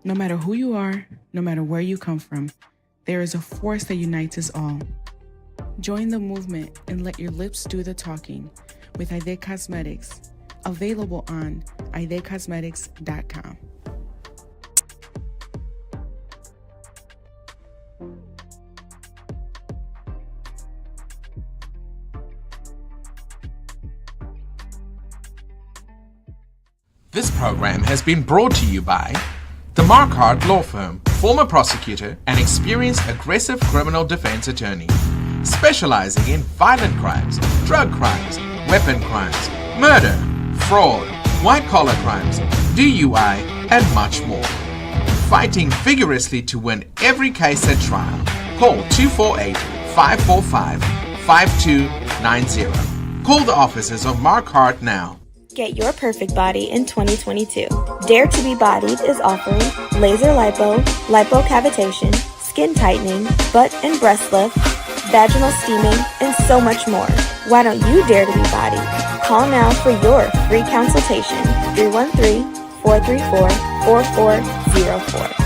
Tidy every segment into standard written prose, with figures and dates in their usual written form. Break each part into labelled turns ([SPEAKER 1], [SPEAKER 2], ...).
[SPEAKER 1] No matter who you are, no matter where you come from, there is a force that unites us all. Join the movement and let your lips do the talking with Aide Cosmetics, available on aidecosmetics.com.
[SPEAKER 2] This program has been brought to you by the Marquardt Law Firm, former prosecutor and experienced aggressive criminal defense attorney, specializing in violent crimes, drug crimes, weapon crimes, murder, fraud, white-collar crimes, DUI, and much more. Fighting vigorously to win every case at trial. Call 248-545-5290. Call the offices of Marquardt now.
[SPEAKER 3] Get your perfect body in 2022. Dare to be Bodied is offering laser lipo, lipocavitation, skin tightening, butt and breast lift, vaginal steaming, and so much more. Why don't you dare to be bodied? Call now for your free consultation, 313-434-4404.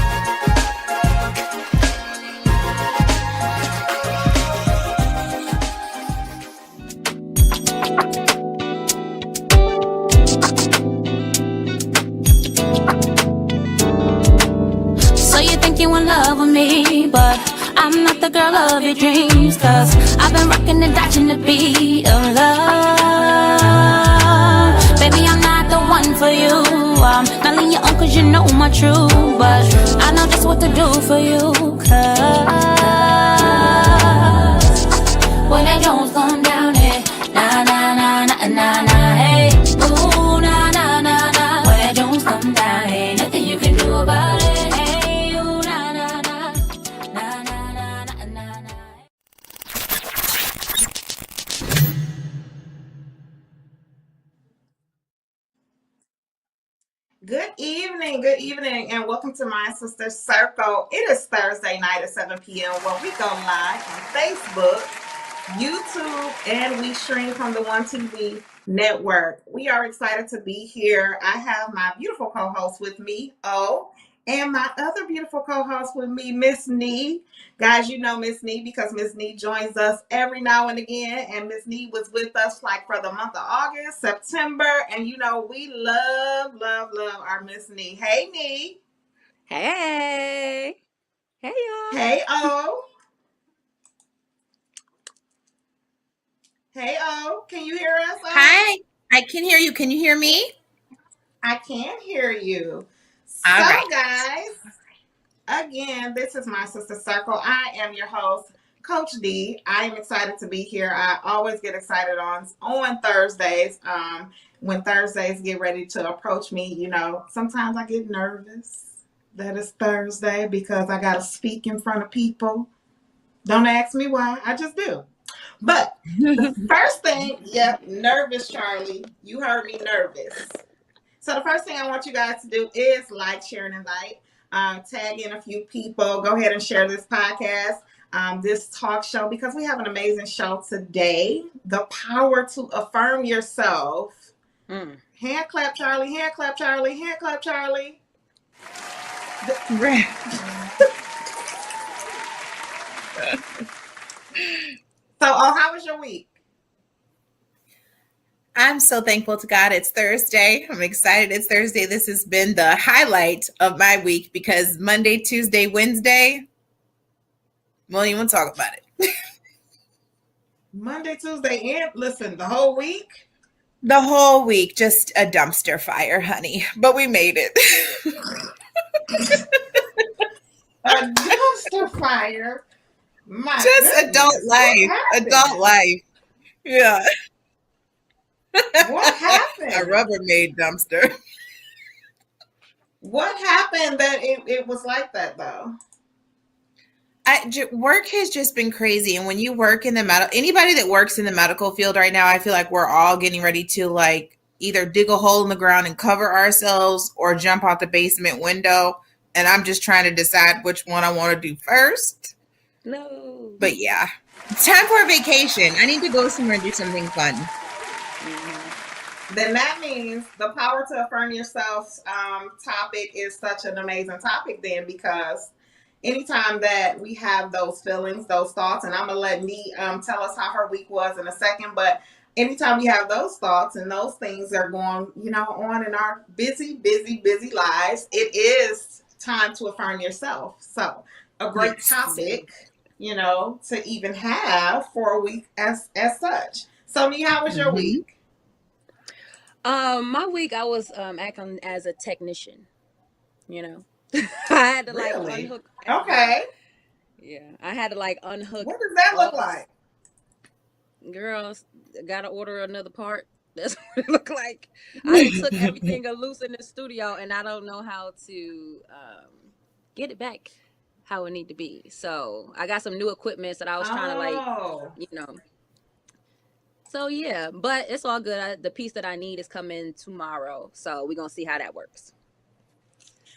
[SPEAKER 4] Love with me, but I'm not the girl of your dreams, cause I've been rocking and dodging the beat of love. Baby, I'm not the one for you. I'm not letting you on cause you know my truth, but I know just what to do for you, cause when that Jones come down, hey, na na na na na na, hey, ooh, na na na na. When that Jones come down, hey, nothing you can do about it.
[SPEAKER 5] Good evening, and welcome to My Sisters Circle. It is Thursday night at 7 p.m. where we go live on Facebook, YouTube, and we stream from the One TV network. We are excited to be here. I have my beautiful co-host with me, and my other beautiful co-host with me, Miss Nee. Guys, you know Miss Nee because Miss Nee joins us every now and again, and Miss Nee was with us like for the month of August, September, and you know we love our Miss Nee. Hey, Nee.
[SPEAKER 6] Hey y'all.
[SPEAKER 5] Hey, Hey, can you hear us?
[SPEAKER 6] Hi, I can hear you. Can you hear me?
[SPEAKER 5] I can hear you.
[SPEAKER 6] All
[SPEAKER 5] so,
[SPEAKER 6] right.
[SPEAKER 5] guys, again, this is My Sister Circle. I am your host, Coach D. I am excited to be here. I always get excited on Thursdays. When Thursdays get ready to approach me, you know, sometimes I get nervous that it's Thursday because I got to speak in front of people. Don't ask me why. I just do. But the first thing, nervous, Charlie. You heard me, nervous. So the first thing I want you guys to do is like, share, and invite. Tag in a few people. Go ahead and share this podcast, this talk show, because we have an amazing show today. The power to affirm yourself. Hand clap, Charlie. Hand clap, Charlie. Hand clap, Charlie. So, how was your week?
[SPEAKER 6] I'm so thankful to God it's Thursday. I'm excited it's Thursday. This has been the highlight of my week because Monday, Tuesday, Wednesday, we won't even talk about it.
[SPEAKER 5] Monday, Tuesday, and listen, the whole week?
[SPEAKER 6] The whole week, just a dumpster fire, honey. But we made it.
[SPEAKER 5] A dumpster fire? My
[SPEAKER 6] just
[SPEAKER 5] goodness.
[SPEAKER 6] Adult life. Yeah.
[SPEAKER 5] What happened?
[SPEAKER 6] A Rubbermaid dumpster.
[SPEAKER 5] What happened that it was like that, though?
[SPEAKER 6] Work has just been crazy. And when you work in anybody that works in the medical field right now, I feel like we're all getting ready to like either dig a hole in the ground and cover ourselves or jump out the basement window. And I'm just trying to decide which one I want to do first.
[SPEAKER 7] No.
[SPEAKER 6] But yeah, it's time for a vacation. I need to go somewhere and do something fun.
[SPEAKER 5] then that means the power to affirm yourself topic is such an amazing topic then, because anytime that we have those feelings, those thoughts, and I'm gonna let Nee tell us how her week was in a second, but anytime we have those thoughts and those things are going, on in our busy lives, it is time to affirm yourself. So a great topic, to even have for a week as such. So Nee, how was your week?
[SPEAKER 7] My week I was acting as a technician, you know. I had to like
[SPEAKER 5] Really?
[SPEAKER 7] unhook
[SPEAKER 5] Okay.
[SPEAKER 7] yeah. I had to like unhook
[SPEAKER 5] What does that look
[SPEAKER 7] all
[SPEAKER 5] like?
[SPEAKER 7] girls gotta order another part. That's what it looked like. I done took everything loose in the studio and I don't know how to get it back how it need to be. So I got some new equipment that I was trying to like,
[SPEAKER 5] Oh.
[SPEAKER 7] you know. So yeah, but it's all good. The piece that I need is coming tomorrow. So we're gonna see how that works.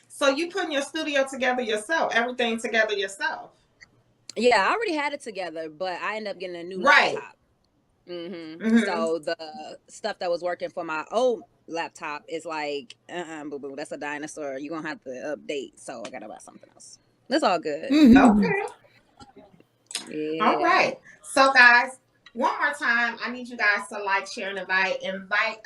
[SPEAKER 5] So you putting your studio together yourself, everything together yourself.
[SPEAKER 7] Yeah, I already had it together, but I ended up getting a new
[SPEAKER 5] Right.
[SPEAKER 7] laptop.
[SPEAKER 5] Mm-hmm.
[SPEAKER 7] So the stuff that was working for my old laptop is like, boo boo, that's a dinosaur. You're gonna have to update. So I gotta buy something else. That's all good.
[SPEAKER 5] Okay.
[SPEAKER 7] Yeah.
[SPEAKER 5] All right. So guys, one more time, I need you guys to like, share, and invite.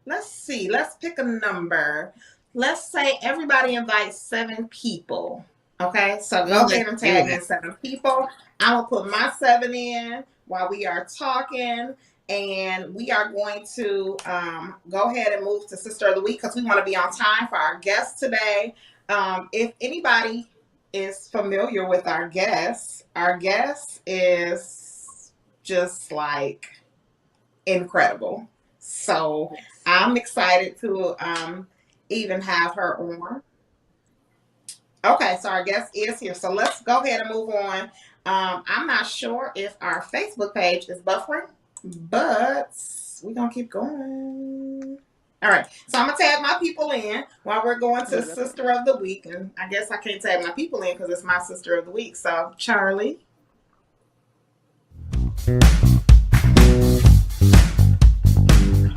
[SPEAKER 5] Let's see. Let's pick a number. Let's say everybody invites 7 people. Okay. So go ahead and tag in 7 people. I'm gonna put my 7 in while we are talking. And we are going to go ahead and move to Sister of the Week because we want to be on time for our guest today. If anybody is familiar with our guest is just like incredible. So I'm excited to even have her on. Okay, so our guest is here. So let's go ahead and move on. I'm not sure if our Facebook page is buffering, but we're going to keep going. All right, so I'm going to tag my people in while we're going to Sister of the Week. And I guess I can't tag my people in because it's my Sister of the Week. So, Charlie.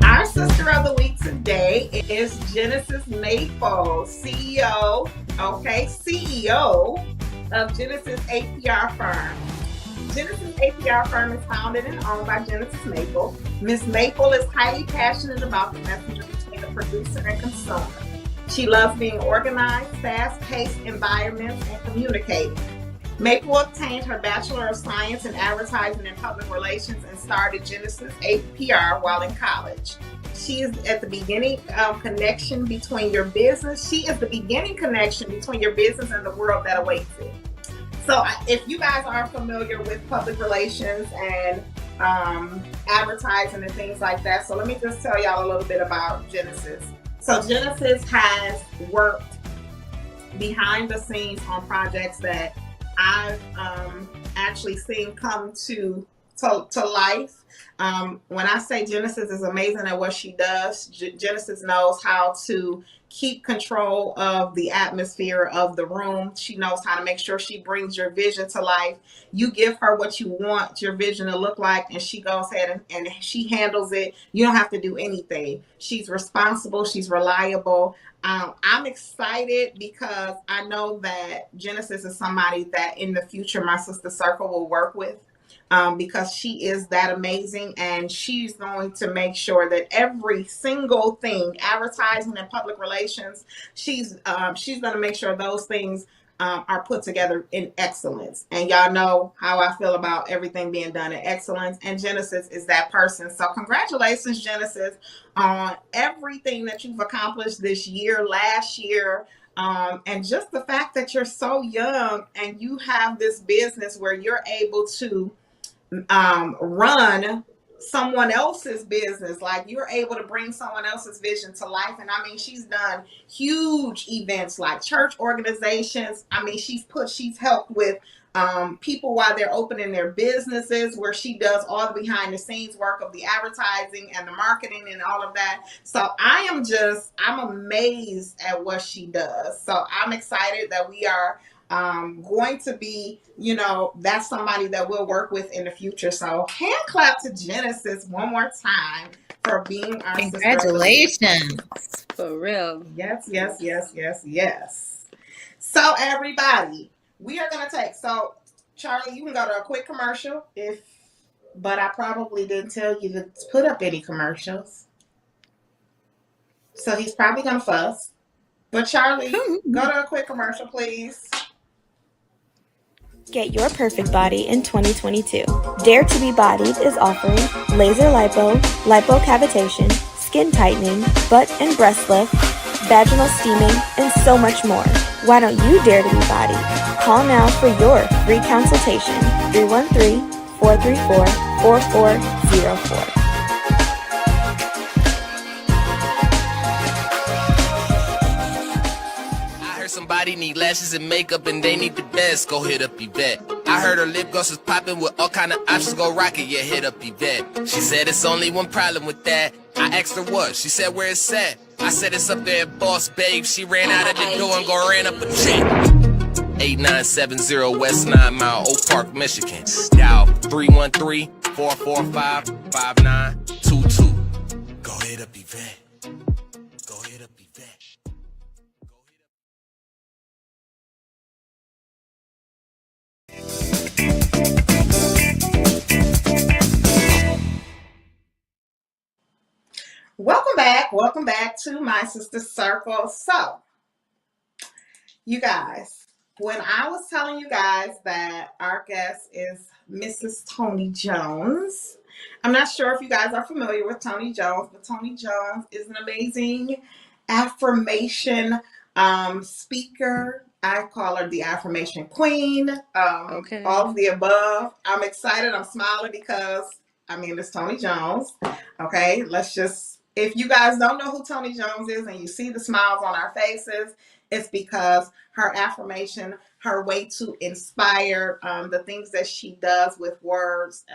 [SPEAKER 5] Our Sister of the Week today is Genesis Maple, CEO of Genesis APR Firm. Genesis APR Firm is founded and owned by Genesis Maple. Ms. Maple is highly passionate about the messenger between the producer and consumer. She loves being organized, fast-paced environments, and communicating. Maple obtained her Bachelor of Science in Advertising and Public Relations and started Genesis APR while in college. She is at the beginning connection between your business. She is the beginning connection between your business and the world that awaits it. So if you guys are familiar with public relations and advertising and things like that, so let me just tell y'all a little bit about Genesis. So Genesis has worked behind the scenes on projects that I've actually seen come to life. When I say Genesis is amazing at what she does, Genesis knows how to keep control of the atmosphere of the room. She knows how to make sure she brings your vision to life. You give her what you want your vision to look like, and she goes ahead and she handles it. You don't have to do anything. She's responsible. She's reliable. I'm excited because I know that Genesis is somebody that in the future my sister circle will work with. Because she is that amazing, and she's going to make sure that every single thing, advertising and public relations, she's going to make sure those things are put together in excellence. And y'all know how I feel about everything being done in excellence, and Genesis is that person. So congratulations, Genesis, on everything that you've accomplished this year, last year. And just the fact that you're so young and you have this business where you're able to run someone else's business, like you're able to bring someone else's vision to life. And I mean, she's done huge events like church organizations. I mean, she's helped with people while they're opening their businesses, where she does all the behind the scenes work of the advertising and the marketing and all of that. So I'm amazed at what she does. So I'm excited that we are going to be, that's somebody that we'll work with in the future. So hand clap to Genesis one more time for being our sister of the week.
[SPEAKER 6] Congratulations.
[SPEAKER 7] For real.
[SPEAKER 5] Yes, yes, yes, yes, yes. So everybody, we are gonna take. So Charlie, you can go to a quick commercial but I probably didn't tell you to put up any commercials. So he's probably gonna fuss. But Charlie, go to a quick commercial, please.
[SPEAKER 3] Get your perfect body in 2022. Dare to be Bodied is offering laser lipo, lipocavitation, skin tightening, butt and breast lift, vaginal steaming, and so much more. Why don't you dare to be bodied? Call now for your free consultation. 313-434-4404.
[SPEAKER 8] Somebody need lashes and makeup and they need the best. Go hit up Yvette. I heard her lip gloss is popping with all kind of options. Go rock it, yeah, hit up Yvette. She said it's only one problem with that. I asked her what. She said where it's at. I said it's up there at Boss Babe. She ran out of the door and go ran up a check. 8970 West 9 Mile, Oak Park, Michigan. Dial 313-445-5922. Go hit up Yvette. Go hit up Yvette.
[SPEAKER 5] Welcome back to My Sisters Circle. So, you guys, when I was telling you guys that our guest is Mrs. Toni Jones, I'm not sure if you guys are familiar with Toni Jones, but Toni Jones is an amazing affirmation speaker. I call her the affirmation queen.
[SPEAKER 7] Okay.
[SPEAKER 5] All of the above. I'm excited. I'm smiling because, it's Toni Jones. Okay, if you guys don't know who Toni Jones is and you see the smiles on our faces, it's because her affirmation, her way to inspire, the things that she does with words,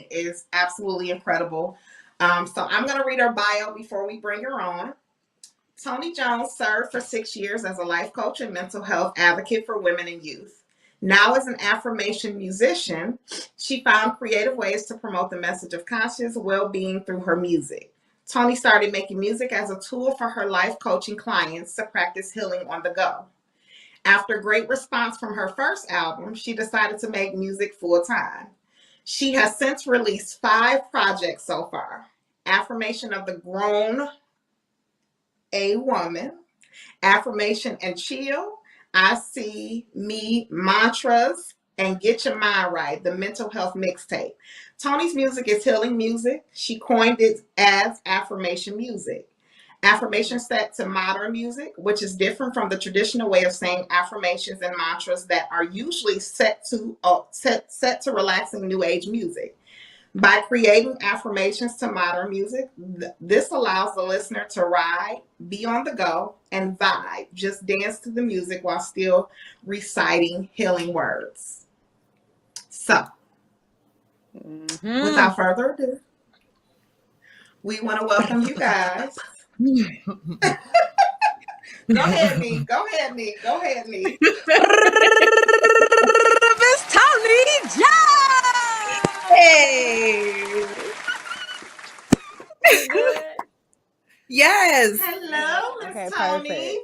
[SPEAKER 5] is absolutely incredible. So I'm going to read her bio before we bring her on. Toni Jones served for 6 years as a life coach and mental health advocate for women and youth. Now, as an affirmation musician, she found creative ways to promote the message of conscious well-being through her music. Toni started making music as a tool for her life coaching clients to practice healing on the go. After great response from her first album, she decided to make music full-time. She has since released 5 projects so far. Affirmation of the Grown A Woman, Affirmation and Chill, I See Me Mantras, and Get Your Mind Right, the mental health mixtape. Toni's music is healing music. She coined it as affirmation music. Affirmation set to modern music, which is different from the traditional way of saying affirmations and mantras that are usually set to relaxing new age music. By creating affirmations to modern music, this allows the listener to ride, be on the go, and vibe. Just dance to the music while still reciting healing words. So, without further ado, we want to welcome you guys. Go ahead, Nee.
[SPEAKER 7] Miss Toni Jones!
[SPEAKER 6] Hey.
[SPEAKER 7] Good.
[SPEAKER 6] Yes.
[SPEAKER 5] Hello, Miss
[SPEAKER 9] Okay,
[SPEAKER 5] Toni.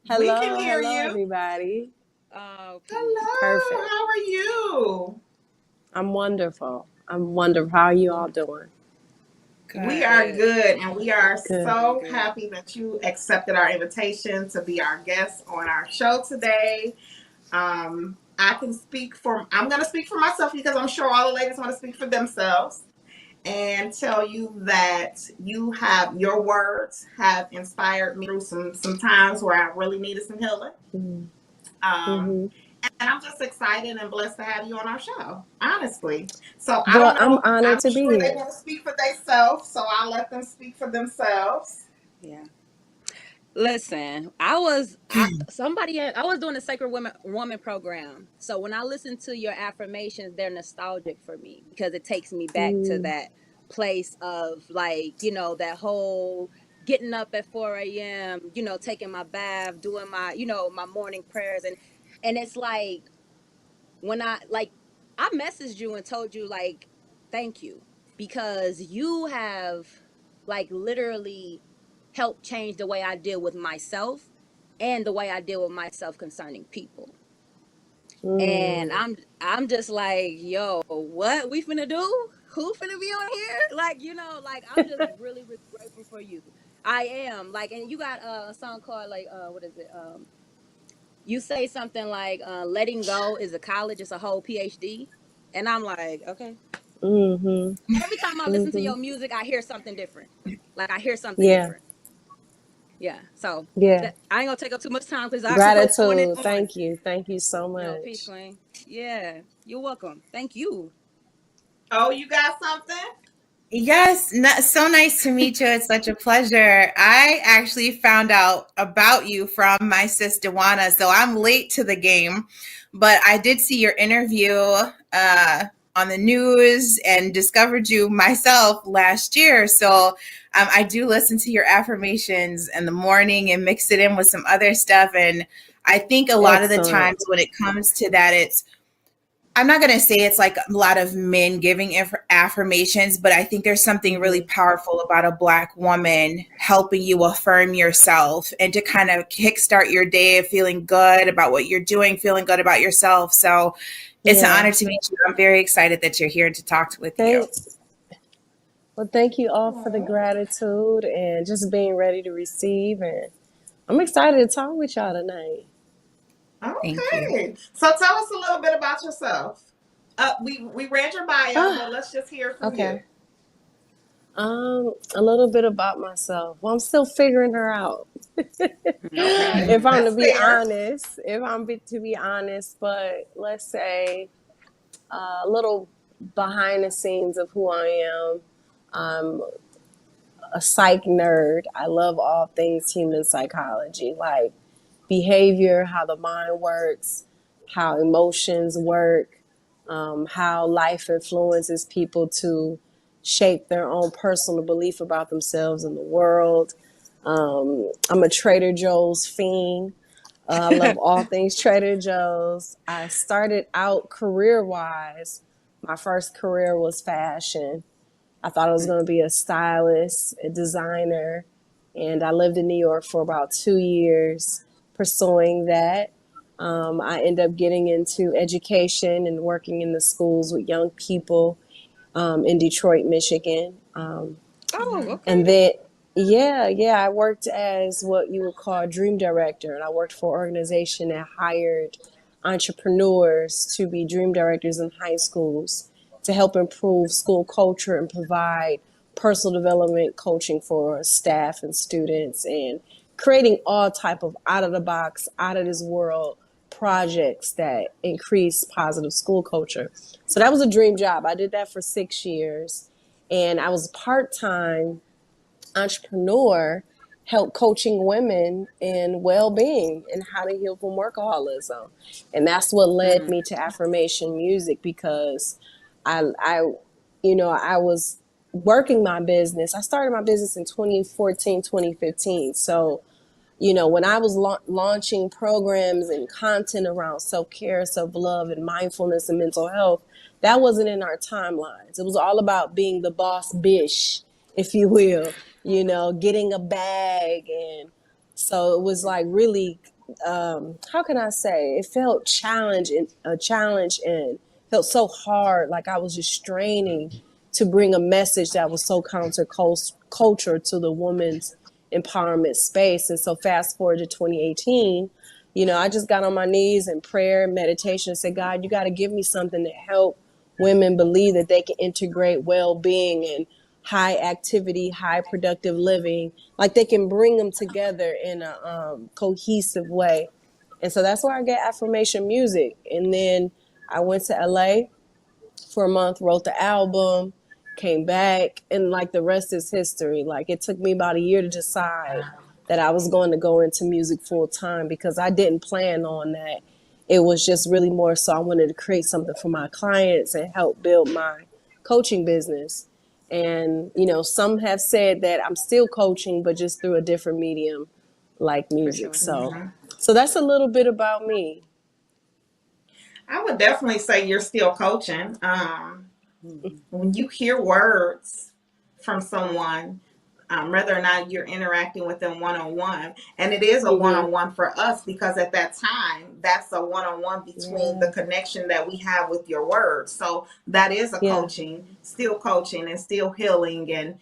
[SPEAKER 9] perfect.
[SPEAKER 5] We can hear
[SPEAKER 9] Hello,
[SPEAKER 5] you.
[SPEAKER 9] everybody.
[SPEAKER 7] Okay.
[SPEAKER 5] Hello.
[SPEAKER 9] Perfect.
[SPEAKER 5] How are you?
[SPEAKER 9] I'm wonderful. How are you all doing?
[SPEAKER 6] Good.
[SPEAKER 5] We are good, and we are
[SPEAKER 9] Good.
[SPEAKER 5] so
[SPEAKER 7] Good.
[SPEAKER 5] happy that you accepted our invitation to be our guest on our show today. I'm going to speak for myself because I'm sure all the ladies want to speak for themselves and tell you that your words have inspired me through some times where I really needed some healing.
[SPEAKER 9] Mm-hmm.
[SPEAKER 5] And I'm just excited and blessed to have you on our show, honestly. So I
[SPEAKER 9] Well,
[SPEAKER 5] don't know.
[SPEAKER 9] I'm honored to be
[SPEAKER 5] sure they
[SPEAKER 9] here.
[SPEAKER 5] want to speak for themselves, so I'll let them speak for themselves.
[SPEAKER 7] Yeah. Listen, I was doing a Sacred Woman program. So when I listen to your affirmations, they're nostalgic for me because it takes me back to that place of that whole getting up at 4 a.m., taking my bath, doing my, my morning prayers. And And it's like when I messaged you and told you like thank you because you have like literally helped change the way I deal with myself and the way I deal with myself concerning people. And
[SPEAKER 9] Mm.
[SPEAKER 7] I'm just like, yo, what we finna do? Who finna be on here? Like, like I'm just really, really grateful for you. I am like, and you got a song called like, what is it? You say something like, letting go is a college, it's a whole PhD. And I'm like, okay.
[SPEAKER 9] Mhm.
[SPEAKER 7] Every time I listen to
[SPEAKER 9] Mhm.
[SPEAKER 7] your music, I hear something different. Like I hear something
[SPEAKER 9] Yeah.
[SPEAKER 7] different. Yeah. So
[SPEAKER 9] Yeah.
[SPEAKER 7] I ain't gonna take up too much time because I could go on and
[SPEAKER 9] Gratitude.
[SPEAKER 7] on.
[SPEAKER 9] Thank you. Thank you so
[SPEAKER 7] No, peace,
[SPEAKER 9] much.
[SPEAKER 7] Queen. Yeah. You're welcome. Thank you.
[SPEAKER 5] Oh, you got something?
[SPEAKER 6] Yes, so nice to meet you. It's such a pleasure. I actually found out about you from my sister Juana, so I'm late to the game, but I did see your interview on the news and discovered you myself last year. So I do listen to your affirmations in the morning and mix it in with some other stuff. And I think a lot of the
[SPEAKER 9] Excellent.
[SPEAKER 6] times when it comes to that, I'm not going to say it's like a lot of men giving affirmations, but I think there's something really
[SPEAKER 9] Mhm.
[SPEAKER 6] powerful about a Black woman helping you affirm yourself and to kind of kickstart your day of feeling good about what you're doing, feeling good about yourself. So it's an
[SPEAKER 9] Yeah.
[SPEAKER 6] honor to meet you. I'm very excited that you're here to talk with you.
[SPEAKER 9] Thank well, thank you all for the
[SPEAKER 5] Oh,
[SPEAKER 9] gratitude and just being ready to receive. And I'm excited to talk with y'all tonight.
[SPEAKER 6] Thank you.
[SPEAKER 5] okay. So tell us a little bit about yourself. We read your bio, but
[SPEAKER 9] Ah,
[SPEAKER 5] let's just hear from you.
[SPEAKER 9] okay. A little bit about myself. Well, I'm still figuring her out.
[SPEAKER 5] Okay,
[SPEAKER 9] If I'm to
[SPEAKER 5] that's
[SPEAKER 9] be
[SPEAKER 5] fair.
[SPEAKER 9] honest, to be honest, but let's say a little behind the scenes of who I am. I'm a psych nerd. I love all things human psychology, like behavior, how the mind works, how emotions work, how life influences people to shape their own personal belief about themselves and the world. I'm a Trader Joe's fiend. I love all things Trader Joe's. I started out career wise. My first career was fashion. I thought I was going to be a stylist, a designer, and I lived in New York for about 2 years pursuing that. I ended up getting into education and working in the schools with young people in Detroit, Michigan.
[SPEAKER 7] Oh,
[SPEAKER 9] And
[SPEAKER 7] okay.
[SPEAKER 9] then, I worked as what you would call a dream director. And I worked for an organization that hired entrepreneurs to be dream directors in high schools to help improve school culture and provide personal development coaching for staff and students and creating all type of out of the box, out of this world projects that increase positive school culture. So that was a dream job. I did that for 6 years and I was part-time entrepreneur, help coaching women in well-being and how to heal from workaholism. And that's what led me to affirmation music because I I was working my business. I started my business in 2014, 2015. So when I was launching programs and content around self-care, self-love, and mindfulness and mental health, that wasn't in our timelines. It was all about being the boss bish, if you will, getting a bag. And so it was like really, how can I say, it felt a challenge and felt so hard. Like I was just straining to bring a message that was so counter culture to the woman's empowerment space. And so fast forward to 2018, I just got on my knees in prayer, meditation, and said, God, you got to give me something to help women believe that they can integrate well-being and high activity, high productive living, like they can bring them together in a cohesive way. And so that's where I get affirmation music. And then I went to LA for a month, wrote the album, came back, and like the rest is history. Like it took me about a year to decide that I was going to go into music full time because I didn't plan on that. It was just really more so I wanted to create something for my clients and help build my coaching business. And, some have said that I'm still coaching, but just through a different medium like
[SPEAKER 7] For
[SPEAKER 9] music.
[SPEAKER 7] sure.
[SPEAKER 9] So that's a little bit about me.
[SPEAKER 5] I would definitely say you're still coaching.
[SPEAKER 7] Mhm.
[SPEAKER 5] When you hear words from someone, whether or not you're interacting with them one on one, and it is a one
[SPEAKER 9] Mm-hmm.
[SPEAKER 5] on one for us because at that time, that's a one on one between the
[SPEAKER 9] Yeah.
[SPEAKER 5] connection that we have with your words. So that is a
[SPEAKER 9] Yeah.
[SPEAKER 5] coaching and still healing, and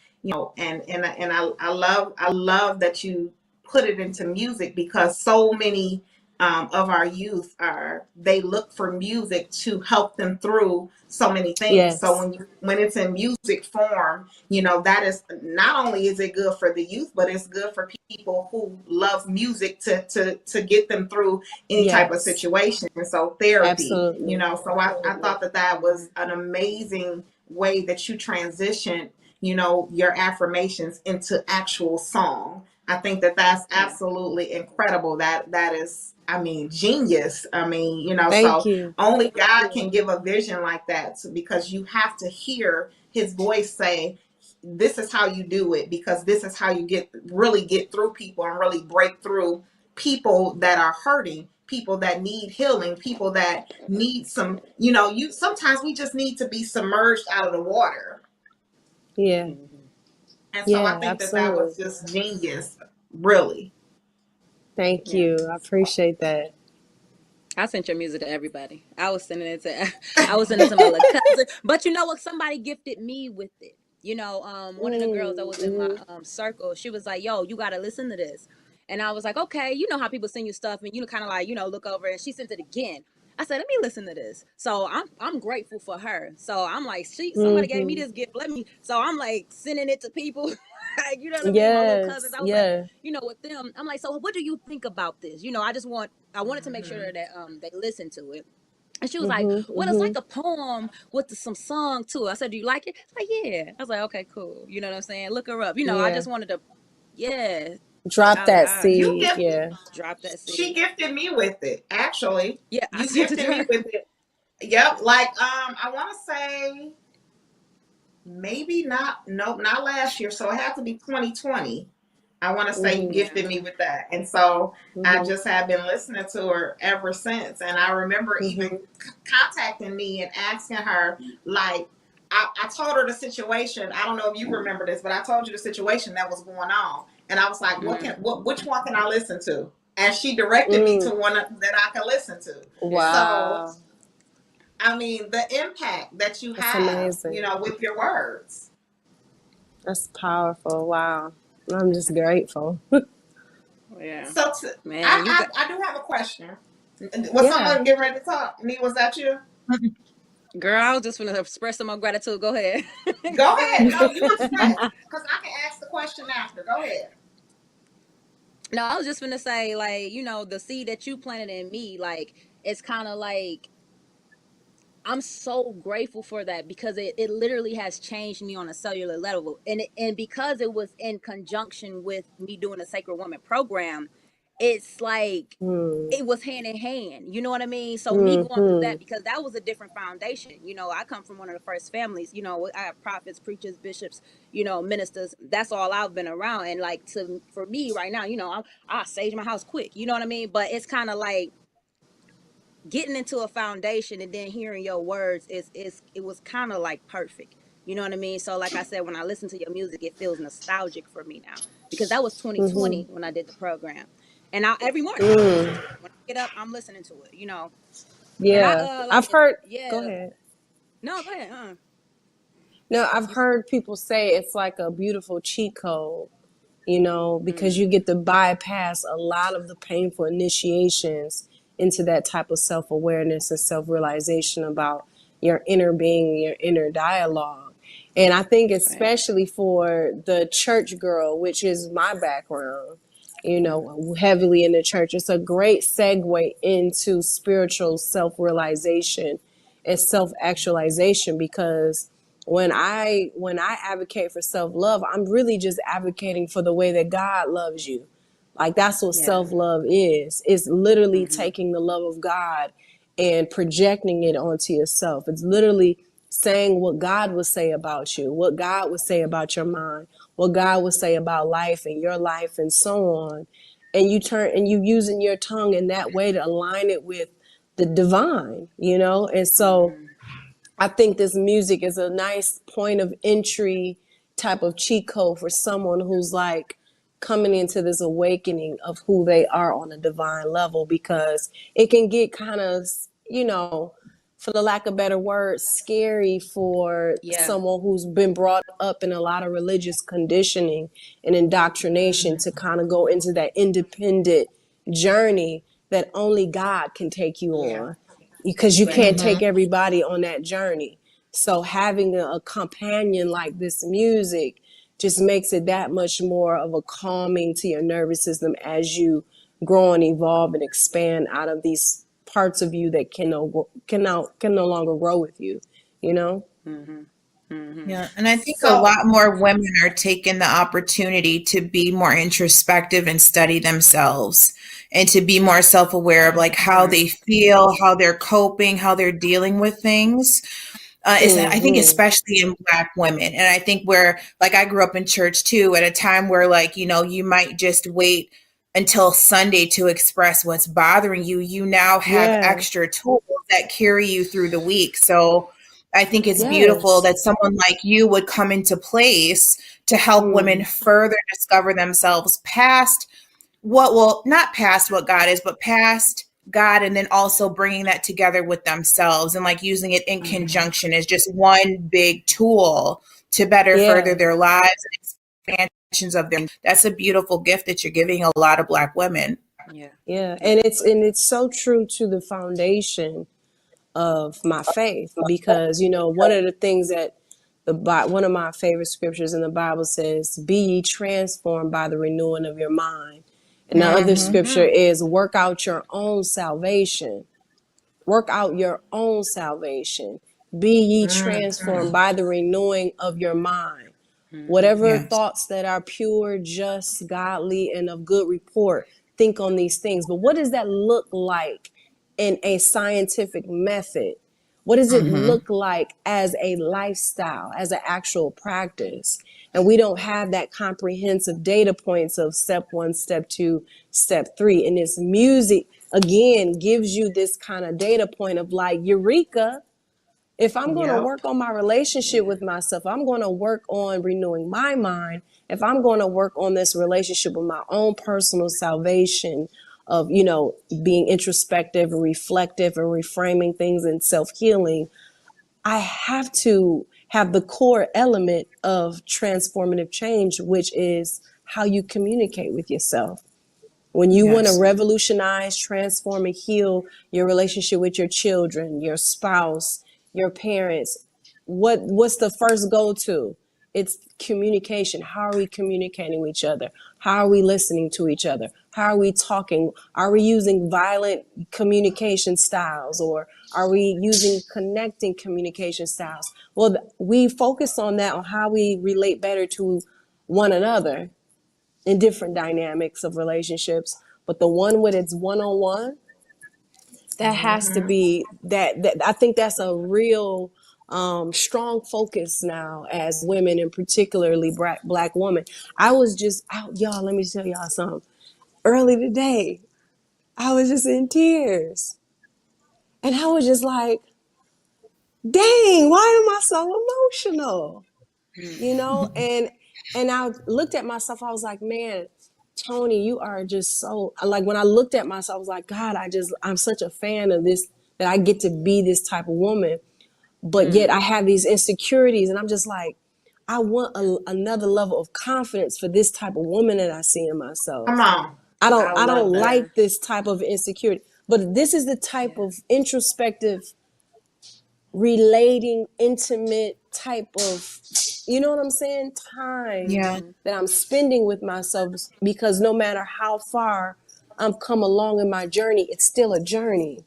[SPEAKER 5] I love that you put it into music because so many of our youth are they look for music to help them through so many things. So
[SPEAKER 9] Yes.
[SPEAKER 5] when it's in music form, that is not only is it good for the youth, but it's good for people who love music to get them through any type of
[SPEAKER 9] Yes.
[SPEAKER 5] situation. And so therapy,
[SPEAKER 9] Absolutely.
[SPEAKER 5] so I thought that was an amazing way that you transitioned, your affirmations into actual song. I think that that's
[SPEAKER 7] Yeah.
[SPEAKER 5] absolutely incredible. That is, I mean, genius. I mean,
[SPEAKER 9] Thank
[SPEAKER 5] so
[SPEAKER 9] you.
[SPEAKER 5] only God can give a vision like that, because you have to hear his voice say, this is how you do it, because this is how you really get through people and really break through people that are hurting, people that need healing, people that need some, you sometimes we just need to be submerged out of the water.
[SPEAKER 9] Yeah.
[SPEAKER 7] Mhm.
[SPEAKER 5] And so I
[SPEAKER 9] Yeah,
[SPEAKER 5] think that
[SPEAKER 9] absolutely.
[SPEAKER 5] was just genius, really.
[SPEAKER 9] Thank
[SPEAKER 7] Yeah.
[SPEAKER 9] you. I appreciate that.
[SPEAKER 7] I sent your music to everybody. I was sending it to I was sending it to my little cousin. But you know what? Somebody gifted me with it. One of the girls that was in my
[SPEAKER 9] Mm-hmm.
[SPEAKER 7] circle, she was like, "Yo, you gotta listen to this." And I was like, "Okay." You know how people send you stuff, and kind of like look over, and she sent it again. I said, "Let me listen to this." So I'm grateful for her. So I'm like, somebody gave me
[SPEAKER 9] Mm-hmm.
[SPEAKER 7] this gift. Let me. So I'm like sending it to people, like you know what I mean. My little cousins.
[SPEAKER 9] Yes.
[SPEAKER 7] I was like,
[SPEAKER 9] Yeah.
[SPEAKER 7] with them, I'm like, so what do you think about this? I wanted to make sure
[SPEAKER 5] Hmm.
[SPEAKER 7] that they listened to it. And she was like,
[SPEAKER 9] Mm-hmm.
[SPEAKER 7] well, it's
[SPEAKER 9] Mm-hmm.
[SPEAKER 7] like a poem with some song too. I said, do you like it? She's like, yeah. I was like, okay, cool. You know what I'm saying? Look her up. I
[SPEAKER 9] Yeah.
[SPEAKER 7] just wanted to, yeah.
[SPEAKER 9] Drop that
[SPEAKER 7] I
[SPEAKER 5] You
[SPEAKER 9] seed.
[SPEAKER 5] gifted,
[SPEAKER 9] Yeah.
[SPEAKER 7] dropped that
[SPEAKER 5] she
[SPEAKER 7] seed.
[SPEAKER 5] gifted me with it, actually.
[SPEAKER 7] Yeah, I
[SPEAKER 5] You
[SPEAKER 7] sent it to
[SPEAKER 5] gifted me
[SPEAKER 7] her.
[SPEAKER 5] with it. Yep. Like, I want to say maybe not, nope, not last year. So it had to be 2020. I want to say you
[SPEAKER 9] Mm-hmm.
[SPEAKER 7] Yeah.
[SPEAKER 5] gifted me with that. And so I
[SPEAKER 9] Mm-hmm.
[SPEAKER 5] just have been listening to her ever since. And I remember even
[SPEAKER 9] Mm-hmm.
[SPEAKER 5] contacting me and asking her, like, I told her the situation. I don't know if you remember this, but I told you the situation that was going on. And I was like,
[SPEAKER 7] Mm-hmm.
[SPEAKER 5] which one can I listen to? And she directed me
[SPEAKER 9] Mm.
[SPEAKER 5] to one that I can listen to.
[SPEAKER 7] Yeah.
[SPEAKER 5] So,
[SPEAKER 9] Wow.
[SPEAKER 5] I mean, the impact that you
[SPEAKER 9] That's
[SPEAKER 5] have,
[SPEAKER 9] amazing.
[SPEAKER 5] with your words.
[SPEAKER 9] That's powerful. Wow. I'm just grateful.
[SPEAKER 7] Yeah.
[SPEAKER 5] So
[SPEAKER 7] Man, you got,
[SPEAKER 5] I do have a question. Was
[SPEAKER 9] Yeah.
[SPEAKER 5] someone getting ready to talk? Nee, was that you?
[SPEAKER 7] girl, I was just going to express some more gratitude. Go ahead.
[SPEAKER 5] Go
[SPEAKER 7] Go
[SPEAKER 5] ahead.
[SPEAKER 7] ahead.
[SPEAKER 5] No, you express, because I can ask the question after. Go ahead.
[SPEAKER 7] No, I was just going to say, like, the seed that you planted in me, like, it's kind of like, I'm so grateful for that because it literally has changed me on a cellular level. And because it was in conjunction with me doing a Sacred Woman program, it's like
[SPEAKER 9] Mm.
[SPEAKER 7] it was hand in hand. You know what I mean? So me going through
[SPEAKER 9] Mm-hmm.
[SPEAKER 7] that, because that was a different foundation. I come from one of the first families. I have prophets, preachers, bishops, ministers. That's all I've been around. And like for me right now, I'll sage my house quick. You know what I mean? But it's kind of like getting into a foundation and then hearing your words it was kind of like perfect. You know what I mean? So like I said, when I listen to your music, it feels nostalgic for me now, because that was
[SPEAKER 9] Mm-hmm.
[SPEAKER 7] 2020 when I did the program. And every morning I listen
[SPEAKER 9] Mm.
[SPEAKER 7] to it. When I get up, I'm listening to it. And
[SPEAKER 9] Yeah.
[SPEAKER 7] I
[SPEAKER 9] I've heard, go
[SPEAKER 7] yeah.
[SPEAKER 9] ahead.
[SPEAKER 7] No, go ahead.
[SPEAKER 9] No, I've heard people say it's like a beautiful cheat code, because you
[SPEAKER 7] Mm,
[SPEAKER 9] get to bypass a lot of the painful initiations into that type of self awareness and self realization about your inner being, your inner dialogue. And I think,
[SPEAKER 7] right.
[SPEAKER 9] especially for the church girl, which is my background, heavily in the church, it's a great segue into spiritual self realization and self actualization, because when I advocate for self-love, I'm really just advocating for the way that God loves you. Like, that's what
[SPEAKER 7] Yeah.
[SPEAKER 9] self-love is. It's literally
[SPEAKER 7] Mm-hmm.
[SPEAKER 9] taking the love of God and projecting it onto yourself. It's literally saying what God would say about you, what God would say about your mind, what God would say about life and your life and so on. And you using your tongue in that way to align it with the divine, you know? And so I think this music is a nice point of entry type of cheat code for someone who's like coming into this awakening of who they are on a divine level, because it can get kind of, you know, for the lack of better words, scary for someone who's been brought up in a lot of religious conditioning and indoctrination to kind of go into that independent journey that only God can take you on, because you can't take everybody on that journey. So having a companion like this music just makes it that much more of a calming to your nervous system as you grow and evolve and expand out of these parts of you that can no longer grow with you, you know?
[SPEAKER 6] Yeah, and I think a
[SPEAKER 5] So,
[SPEAKER 6] lot more women are taking the opportunity to be more introspective and study themselves and to be more self-aware of like how they feel, how they're coping, how they're dealing with things. I think especially in Black women. And I think where, like, I grew up in church too, at a time where, like, you know, you might just wait until Sunday to express what's bothering you. You now have
[SPEAKER 9] Yeah.
[SPEAKER 6] extra tools that carry you through the week. So I think it's beautiful
[SPEAKER 9] Yes.
[SPEAKER 6] that someone like you would come into place to help women further discover themselves past not past what God is, but past God, and then also bringing that together with themselves and like using it in conjunction as just one big tool to better further
[SPEAKER 9] Yeah.
[SPEAKER 6] their lives and expansions of them. That's a beautiful gift that you're giving a lot of Black women.
[SPEAKER 9] Yeah. And it's so true to the foundation of my faith, because, you know, one of the things that one of my favorite scriptures in the Bible says, "Be ye transformed by the renewing of your mind." And the other scripture is, "Work out your own salvation." Work out your own salvation. Be ye transformed by the renewing of your mind. Whatever
[SPEAKER 6] Yes.
[SPEAKER 9] thoughts that are pure, just, godly, and of good report, think on these things. But what does that look like in a scientific method? What does it look like as a lifestyle, as an actual practice? And we don't have that comprehensive data points of step one, step two, step three. And this music, again, gives you this kind of data point of like, eureka. If I'm going to work on my relationship with myself, I'm going to work on renewing my mind. If I'm going to work on this relationship with my own personal salvation of, you know, being introspective and reflective and reframing things and self-healing, I have to have the core element of transformative change, which is how you communicate with yourself. When you want to
[SPEAKER 6] Yes.
[SPEAKER 9] revolutionize, transform, and heal your relationship with your children, your spouse, your parents, what's the first go-to? It's communication. How are we communicating with each other? How are we listening to each other? How are we talking? Are we using violent communication styles, or are we using connecting communication styles? Well, we focus on that, on how we relate better to one another in different dynamics of relationships. But the one with its one-on-one, that has to be that I think that's a real strong focus now as women, and particularly black women. I was just out, y'all, let me tell y'all something. Early today, I was just in tears. And I was just like, dang, why am I so emotional? You know, and I looked at myself, I was like, man, Tony, you are just so, like, when I looked at myself, I was like, God, I'm such a fan of this, that I get to be this type of woman, but yet I have these insecurities, and I'm just like, I want another level of confidence for this type of woman that I see in myself.
[SPEAKER 5] come on.
[SPEAKER 9] I don't
[SPEAKER 5] Love that.
[SPEAKER 9] like this type of insecurity, but this is the type of introspective, relating, intimate type of, you know what I'm saying, time
[SPEAKER 6] Yeah.
[SPEAKER 9] that I'm spending with myself, because no matter how far I'm come along in my journey, it's still a journey,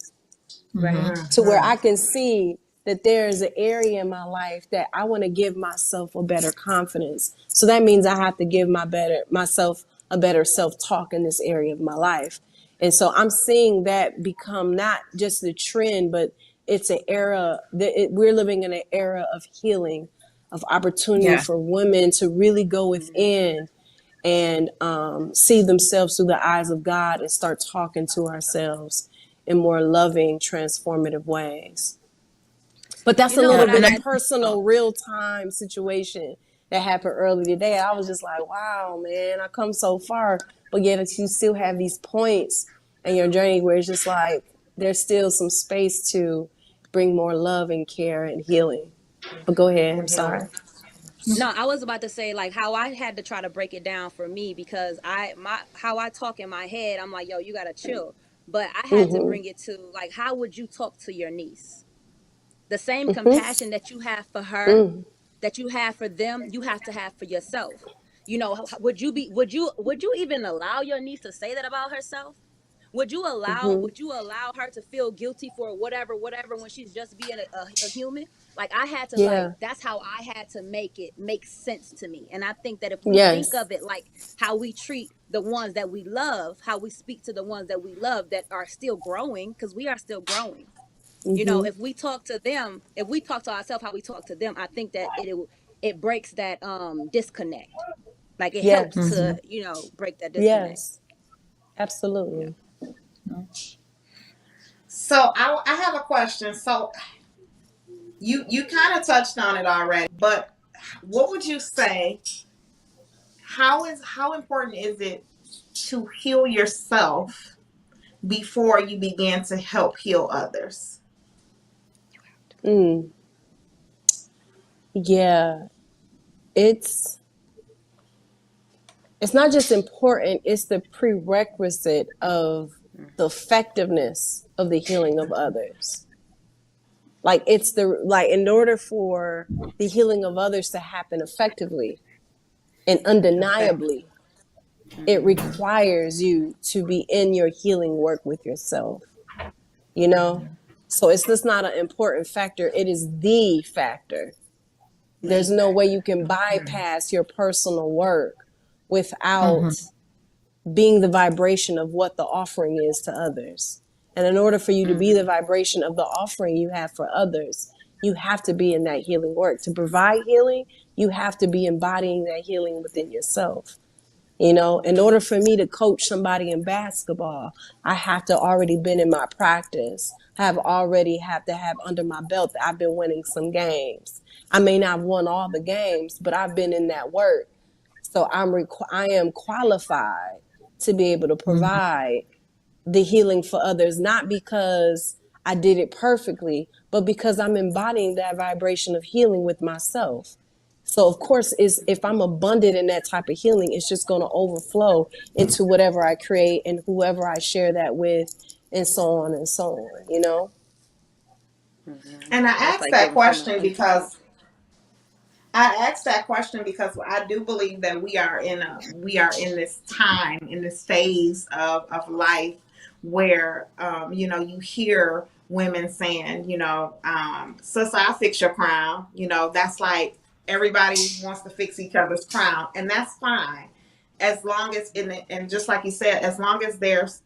[SPEAKER 9] to where I can see that there's an area in my life that I want to give myself a better confidence. So that means I have to give myself a better self-talk in this area of my life. And so I'm seeing that become not just the trend, but it's an era that we're living in an era of healing, of opportunity
[SPEAKER 6] Yeah.
[SPEAKER 9] for women to really go within and see themselves through the eyes of God and start talking to ourselves in more loving, transformative ways. But that's
[SPEAKER 7] You
[SPEAKER 9] a
[SPEAKER 7] know
[SPEAKER 9] little
[SPEAKER 7] what I
[SPEAKER 9] bit of
[SPEAKER 7] had?
[SPEAKER 9] personal,
[SPEAKER 7] Oh,
[SPEAKER 9] real time situation that happened early today. I was just like, wow, man, I come so far. But yet you still have these points in your journey where it's just like there's still some space to bring more love and care and healing. But go ahead. I'm sorry.
[SPEAKER 7] no, I was about to say like how I had to try to break it down for me because how I talk in my head, I'm like, yo, you gotta chill. But I had to
[SPEAKER 9] Mm-hmm.
[SPEAKER 7] bring it to like, how would you talk to your niece? The same
[SPEAKER 9] Mm-hmm.
[SPEAKER 7] compassion that you have for her,
[SPEAKER 9] Mm-hmm.
[SPEAKER 7] that you have for them, you have to have for yourself. You know, would you even allow your niece to say that about herself?
[SPEAKER 9] Mm-hmm.
[SPEAKER 7] Would you allow her to feel guilty for whatever when she's just being a human? Like I had to like
[SPEAKER 9] Yeah.
[SPEAKER 7] that's how I had to make it make sense to me. And I think that if we think
[SPEAKER 9] Yes.
[SPEAKER 7] of it like how we treat the ones that we love, how we speak to the ones that we love that are still growing, because we are still growing. You know,
[SPEAKER 9] Mm-hmm.
[SPEAKER 7] if we talk to them, if we talk to ourselves how we talk to them, I think that it breaks that disconnect. Like it helps
[SPEAKER 9] Yes.
[SPEAKER 7] to, break that disconnect.
[SPEAKER 9] Yes.
[SPEAKER 7] Yeah.
[SPEAKER 9] Absolutely.
[SPEAKER 5] So I have a question. So you kind of touched on it already, but what would you say? How important is it to heal yourself before you begin to help heal others?
[SPEAKER 9] Mm. Yeah. It's it's not just important, it's the prerequisite of the effectiveness of the healing of others. Like it's the like in order for the healing of others to happen effectively and
[SPEAKER 5] Okay.
[SPEAKER 9] undeniably, it requires you to be in your healing work with yourself, you know? So it's just not an important factor, it is the factor.
[SPEAKER 5] The
[SPEAKER 9] There's no way you
[SPEAKER 5] factor.
[SPEAKER 9] can
[SPEAKER 5] Okay.
[SPEAKER 9] bypass your personal work without being the vibration of what the offering is to others. And in order for you to be the vibration of the offering you have for others, you have to be in that healing work. To provide healing, you have to be embodying that healing within yourself. You know, in order for me to coach somebody in basketball, I have to already been in my practice. I have to have under my belt that I've been winning some games. I may not have won all the games, but I've been in that work. So I am qualified to be able to provide the healing for others, not because I did it perfectly, but because I'm embodying that vibration of healing with myself. So of course, is if I'm abundant in that type of healing, it's just going to overflow into whatever I create and whoever I share that with, and so on and so on. You know?
[SPEAKER 5] And I
[SPEAKER 7] So it's
[SPEAKER 5] asked
[SPEAKER 7] like
[SPEAKER 5] that
[SPEAKER 7] giving from an
[SPEAKER 5] question
[SPEAKER 7] empty cup.
[SPEAKER 5] because I do believe that we are in this time, in this phase of life where you hear women saying, sis, I'll fix your crown. That's like everybody wants to fix each other's crown, and that's fine. As long as and just like you said, as long as there's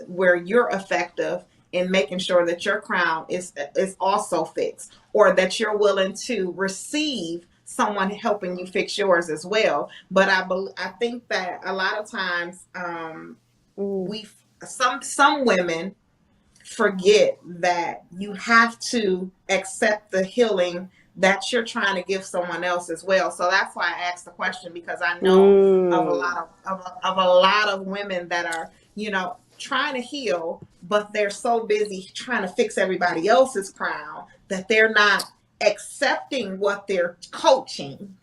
[SPEAKER 5] where you're effective in making sure that your crown is also fixed, or that you're willing to receive someone helping you fix yours as well. But I think that a lot of times
[SPEAKER 9] Mm,
[SPEAKER 5] we some women forget that you have to accept the healing that you're trying to give someone else as well. So that's why I asked the question, because I know of a
[SPEAKER 9] mm.
[SPEAKER 5] lot of a lot of women that are, trying to heal, but they're so busy trying to fix everybody else's crown that they're not accepting what they're coaching.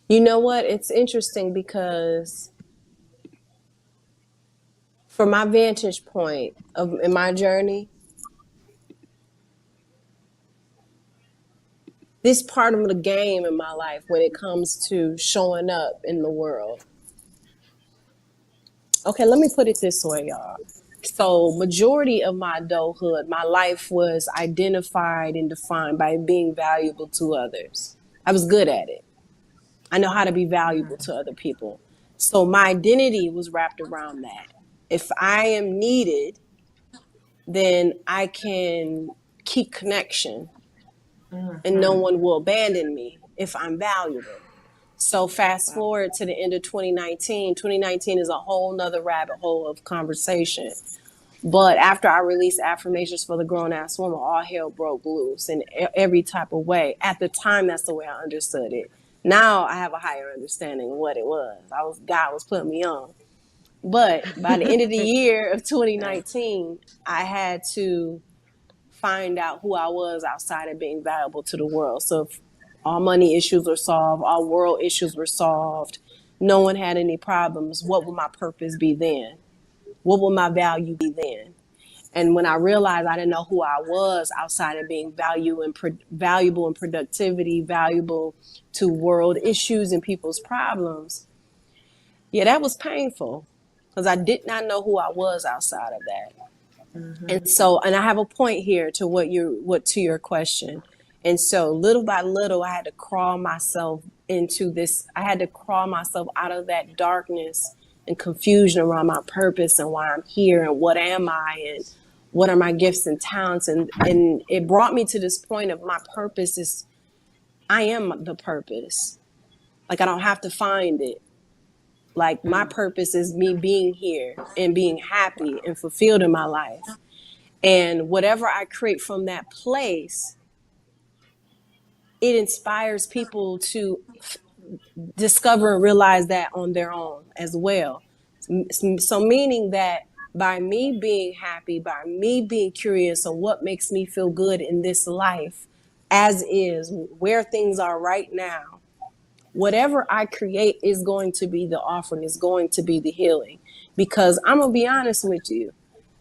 [SPEAKER 9] You know what? It's interesting because from my vantage point of in my journey, this part of the game in my life when it comes to showing up in the world. Okay, let me put it this way, y'all. So, majority of my adulthood, my life was identified and defined by being valuable to others. I was good at it. I know how to be valuable to other people. So, my identity was wrapped around that. If I am needed, then I can keep connection and no
[SPEAKER 5] Mm-hmm.
[SPEAKER 9] one will abandon me if I'm valuable. So fast forward to the end of 2019. 2019 is a whole nother rabbit hole of conversation. But after I released Affirmations for the Grown Ass Woman, all hell broke loose in every type of way. At the time, that's the way I understood it. Now I have a higher understanding of what it was. God was putting me on. But by the end of the year of 2019, I had to find out who I was outside of being valuable to the world. So if all money issues were solved, all world issues were solved, no one had any problems, what would my purpose be then? What would my value be then? And when I realized I didn't know who I was outside of being valuable in productivity, valuable to world issues and people's problems, yeah, that was painful because I did not know who I was outside of that. And so, and I have a point here to to your question. And so little by little, I had to crawl myself into this. I had to crawl myself out of that darkness and confusion around my purpose and why I'm here and what am I and what are my gifts and talents. And it brought me to this point of my purpose is I am the purpose. Like I don't have to find it. Like my purpose is me being here and being happy and fulfilled in my life. And whatever I create from that place, it inspires people to discover and realize that on their own as well. So meaning that by me being happy, by me being curious on what makes me feel good in this life, as is, where things are right now, whatever I create is going to be the offering, is going to be the healing. Because I'm going to be honest with you.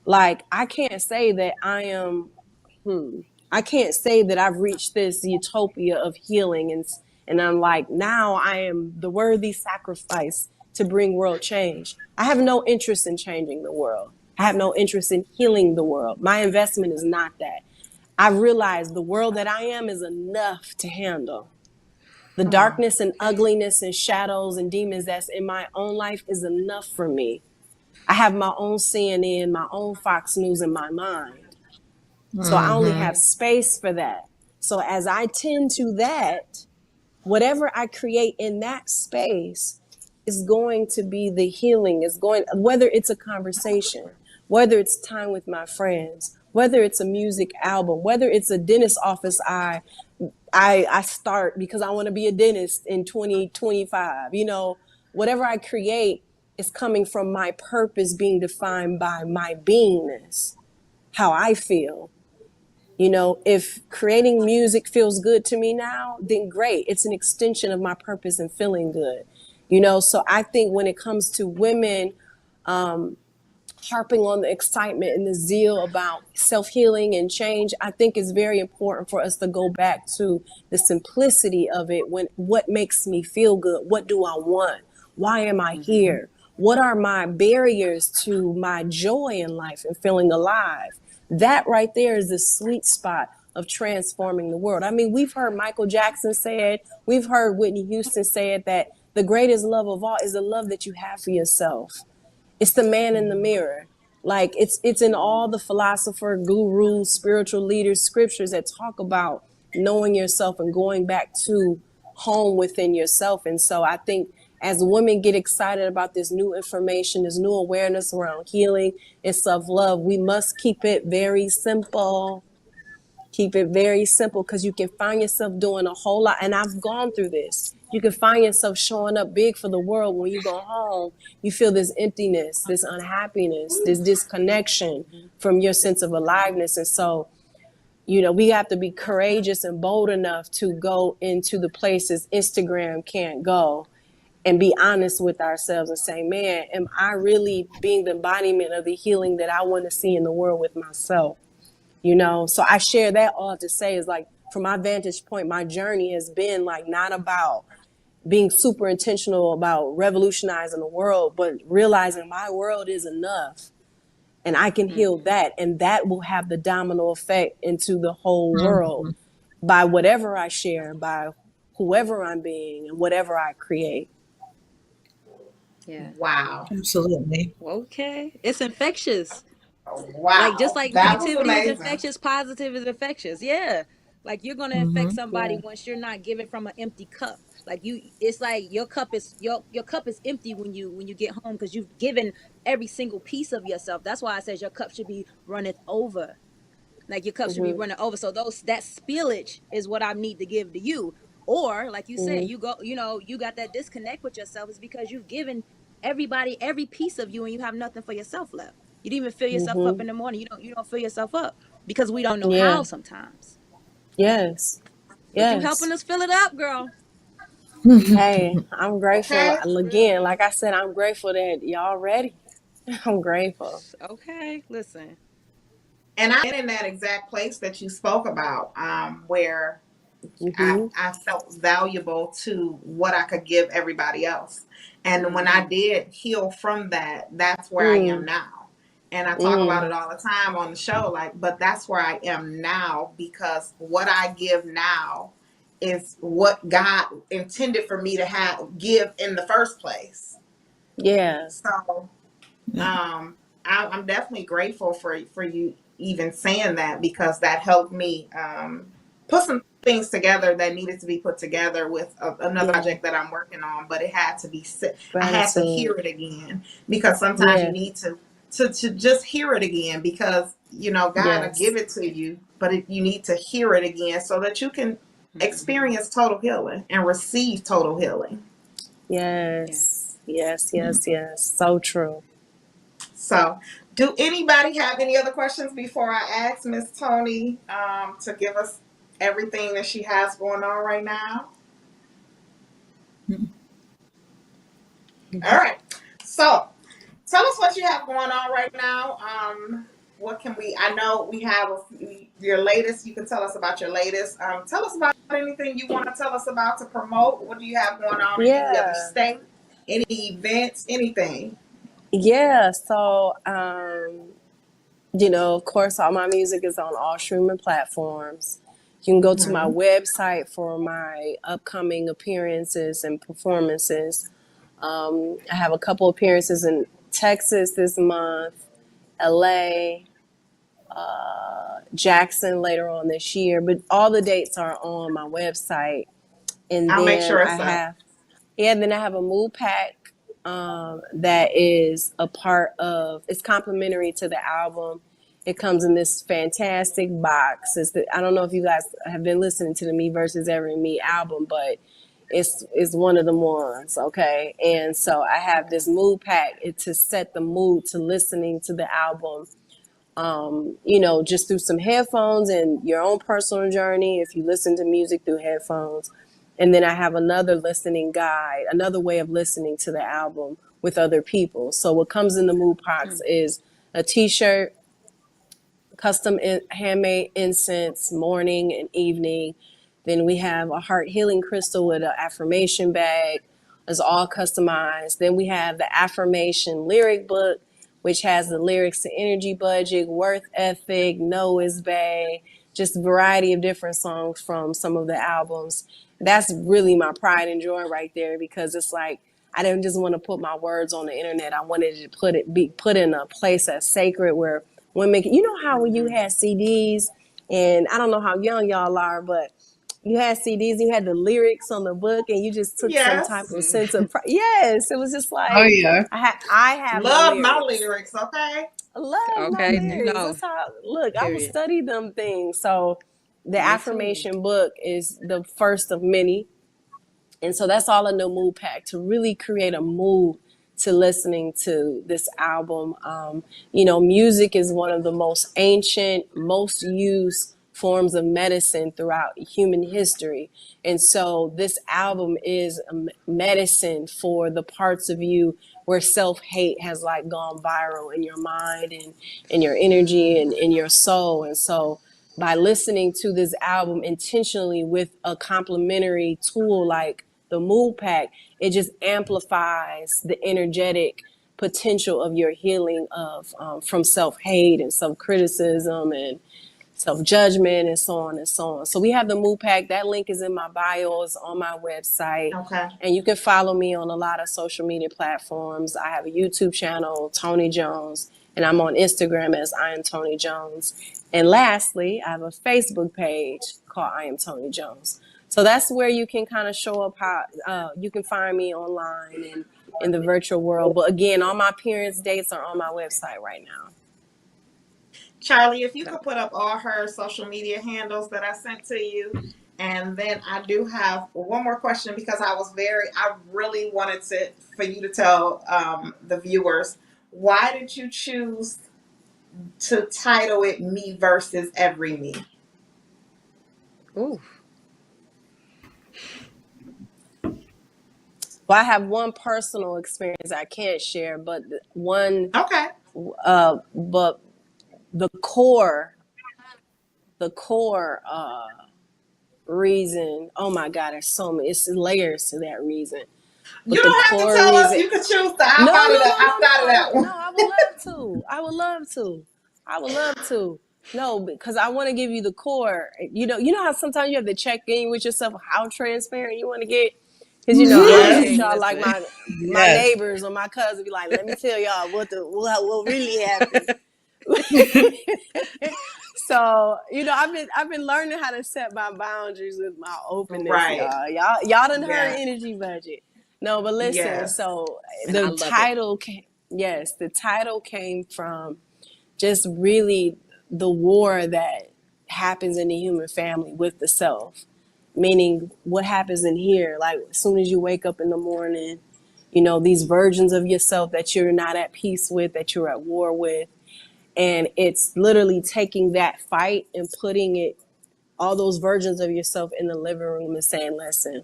[SPEAKER 9] Like, I can't say that I can't say that I've reached this utopia of healing and I'm like, now I am the worthy sacrifice to bring world change. I have no interest in changing the world. I have no interest in healing the world. My investment is not that. I realize the world that I am is enough to handle. The darkness and ugliness and shadows and demons that's in my own life is enough for me. I have my own CNN, my own Fox News in my mind. So I only have space for that. So as I tend to that, whatever I create in that space is going to be the healing, whether it's a conversation, whether it's time with my friends, whether it's a music album, whether it's a dentist office I start because I want to be a dentist in 2025, whatever I create is coming from my purpose being defined by my beingness, how I feel. If creating music feels good to me now, then great. It's an extension of my purpose and feeling good. So I think when it comes to women harping on the excitement and the zeal about self-healing and change, I think it's very important for us to go back to the simplicity of it. What makes me feel good? What do I want? Why am I here? What are my barriers to my joy in life and feeling alive? That right there is the sweet spot of transforming the world. I mean, we've heard Michael Jackson say it. We've heard Whitney Houston say it, that the greatest love of all is the love that you have for yourself. It's the man in the mirror. Like it's in all the philosopher, gurus, spiritual leaders, scriptures that talk about knowing yourself and going back to home within yourself. And so I think as women get excited about this new information, this new awareness around healing and self-love, we must keep it very simple. Keep it very simple because you can find yourself doing a whole lot. And I've gone through this. You can find yourself showing up big for the world. When you go home, you feel this emptiness, this unhappiness, this disconnection from your sense of aliveness. And so, we have to be courageous and bold enough to go into the places Instagram can't go and be honest with ourselves and say, man, am I really being the embodiment of the healing that I want to see in the world with myself? So I share that all to say is like, from my vantage point, my journey has been like not about being super intentional about revolutionizing the world, but realizing my world is enough and I can heal that. And that will have the domino effect into the whole world by whatever I share, by whoever I'm being and whatever I create.
[SPEAKER 7] Yeah.
[SPEAKER 5] Wow.
[SPEAKER 6] Absolutely.
[SPEAKER 7] Okay. It's infectious.
[SPEAKER 5] Wow.
[SPEAKER 7] Like just like
[SPEAKER 5] That was
[SPEAKER 7] negativity is
[SPEAKER 5] amazing.
[SPEAKER 7] infectious, positive is infectious. Yeah. Like you're gonna infect somebody once you're not giving from an empty cup. Like it's like your cup is empty when you get home, because you've given every single piece of yourself. That's why I says your cup should be runneth over. Like your cup should be
[SPEAKER 9] Mhm.
[SPEAKER 7] running over. So that spillage is what I need to give to you. Or like you said,
[SPEAKER 9] Mhm.
[SPEAKER 7] you go, you got that disconnect with yourself, is because you've given everybody every piece of you and you have nothing for yourself left. You didn't even fill yourself up
[SPEAKER 9] Mhm.
[SPEAKER 7] in the morning. You don't fill yourself up because we don't know how
[SPEAKER 9] Yeah.
[SPEAKER 7] sometimes.
[SPEAKER 9] Yes.
[SPEAKER 7] But you
[SPEAKER 9] Yes.
[SPEAKER 7] helping us fill it up, girl.
[SPEAKER 9] Hey, I'm grateful.
[SPEAKER 5] Okay.
[SPEAKER 9] Again, like I said, I'm grateful that y'all ready. I'm grateful.
[SPEAKER 7] Okay, listen.
[SPEAKER 5] And I've been in that exact place that you spoke about, where
[SPEAKER 9] Mhm.
[SPEAKER 5] I felt valuable to what I could give everybody else. And when I
[SPEAKER 7] Mm-hmm.
[SPEAKER 5] did heal from that, that's where I am
[SPEAKER 9] Mm.
[SPEAKER 5] now. And I talk about
[SPEAKER 9] Mm.
[SPEAKER 5] it all the time on the show, like, but that's where I am now, because what I give now is what God intended for me to give in the first place.
[SPEAKER 9] Yeah.
[SPEAKER 5] So I'm definitely grateful for you even saying that, because that helped me put some things together that needed to be put together with another
[SPEAKER 9] Yeah.
[SPEAKER 5] project that I'm working on. But it had to be I had to hear
[SPEAKER 9] Gratitude.
[SPEAKER 5] it again, because sometimes you
[SPEAKER 9] Yeah.
[SPEAKER 5] need to just hear it again, because God will
[SPEAKER 9] Yes.
[SPEAKER 5] give it to you, but you need to hear it again so that you can
[SPEAKER 7] Mm-hmm.
[SPEAKER 5] experience total healing and receive total healing.
[SPEAKER 7] Yeah.
[SPEAKER 9] Yes. Yes. Yes. Yes. So true.
[SPEAKER 5] So, do anybody have any other questions before I ask Miss Tony to give us everything that she has going on right now? All right. So, tell us what you have going on right now. What can we? I know we have your latest. You can tell us about your latest. Tell us about anything you want to tell us about to promote. What do you have going on in any other
[SPEAKER 9] Yeah.
[SPEAKER 5] state? Any events? Anything?
[SPEAKER 9] Yeah. So, of course, all my music is on all streaming platforms. You can go to my
[SPEAKER 5] Mm-hmm.
[SPEAKER 9] website for my upcoming appearances and performances. I have a couple appearances in Texas this month, LA, Jackson later on this year, but all the dates are on my website. And
[SPEAKER 5] I'll make
[SPEAKER 9] then
[SPEAKER 5] sure
[SPEAKER 9] I
[SPEAKER 5] it's up.
[SPEAKER 9] have, yeah, then I have a mood pack that is a part of, it's complimentary to the album. It comes in this fantastic box. I don't know if you guys have been listening to the Me versus Ever and Me album, but it's one of the ones, okay? And so I have this mood pack to set the mood to listening to the album, just through some headphones and your own personal journey if you listen to music through headphones. And then I have another listening guide, another way of listening to the album with other people. So what comes in the mood box is a t-shirt, custom handmade incense, morning and evening. Then we have a heart healing crystal with an affirmation bag. It's all customized. Then we have the affirmation lyric book, which has the lyrics to Energy Budget, Worth Ethic, Noah's Bay, just a variety of different songs from some of the albums. That's really my pride and joy right there, because it's like I didn't just want to put my words on the internet. I wanted to be put in a place that's sacred where women, how when you
[SPEAKER 7] Mm-hmm.
[SPEAKER 9] had CDs, and I don't know how young y'all are, but you had CDs, you had the lyrics on the book, and you just took some type
[SPEAKER 5] Yes.
[SPEAKER 9] of sense of yes. It was just
[SPEAKER 6] Oh
[SPEAKER 9] like
[SPEAKER 6] yeah.
[SPEAKER 9] I have the
[SPEAKER 5] Love my
[SPEAKER 9] lyrics.
[SPEAKER 5] lyrics, okay?
[SPEAKER 9] I love my
[SPEAKER 7] Okay, you
[SPEAKER 9] lyrics.
[SPEAKER 7] know.
[SPEAKER 9] That's how look. I will
[SPEAKER 7] Period.
[SPEAKER 9] study them things. So the
[SPEAKER 7] Me too.
[SPEAKER 9] affirmation book is the first of many. And so that's all in the mood pack to really create a mood to listening to this album. Music is one of the most ancient, most used forms of medicine throughout human history. And so this album is a medicine for the parts of you where self-hate has like gone viral in your mind and in your energy and in your soul. And so by listening to this album intentionally with a complementary tool like the mood pack, it just amplifies the energetic potential of your healing of from self-hate and self-criticism and self-judgment and so on and so on. So we have the mood pack. That link is in my bio. It's on my website.
[SPEAKER 5] Okay.
[SPEAKER 9] And you can follow me on a lot of social media platforms. I have a YouTube channel, Tony Jones, and I'm on Instagram as I am Tony Jones. And lastly, I have a Facebook page called I am Tony Jones. So that's where you can kind of show up how you can find me online and in the virtual world. But again, all my parents' dates are on my website right now.
[SPEAKER 5] Charlie, if you could put up all her social media handles that I sent to you. And then I do have one more question because I really wanted for you to tell the viewers, why did you choose to title it Me Versus Every Me?
[SPEAKER 7] Ooh.
[SPEAKER 9] Well, I have one personal experience I can't share, but one,
[SPEAKER 5] Okay.
[SPEAKER 9] but the core reason, oh my God, there's so many, it's layers to that reason.
[SPEAKER 5] You
[SPEAKER 9] But the
[SPEAKER 5] don't have to
[SPEAKER 9] core
[SPEAKER 5] tell us.
[SPEAKER 9] reason,
[SPEAKER 5] You can choose to
[SPEAKER 9] no,
[SPEAKER 5] opt out
[SPEAKER 9] no,
[SPEAKER 5] of
[SPEAKER 9] no,
[SPEAKER 5] that.
[SPEAKER 9] no,
[SPEAKER 5] Opt out of that
[SPEAKER 9] no,
[SPEAKER 5] one.
[SPEAKER 9] no, I would love to. I would love to. I would love to. No, because I want to give you the core. You know how sometimes you have to check in with yourself how transparent you want to get? Because I don't treat
[SPEAKER 5] Yes.
[SPEAKER 9] y'all like my neighbors or my cousin be like, let me tell y'all what really happened. So, I've been learning how to set my boundaries with my openness,
[SPEAKER 5] Right.
[SPEAKER 9] Y'all done heard
[SPEAKER 5] Yes.
[SPEAKER 9] energy budget. No, but listen,
[SPEAKER 5] Yes.
[SPEAKER 9] so
[SPEAKER 7] And I
[SPEAKER 9] the
[SPEAKER 7] love
[SPEAKER 9] title came from just really the war that happens in the human family with the self. Meaning what happens in here, like as soon as you wake up in the morning, these versions of yourself that you're not at peace with, that you're at war with. And it's literally taking that fight and putting all those versions of yourself in the living room and saying, listen,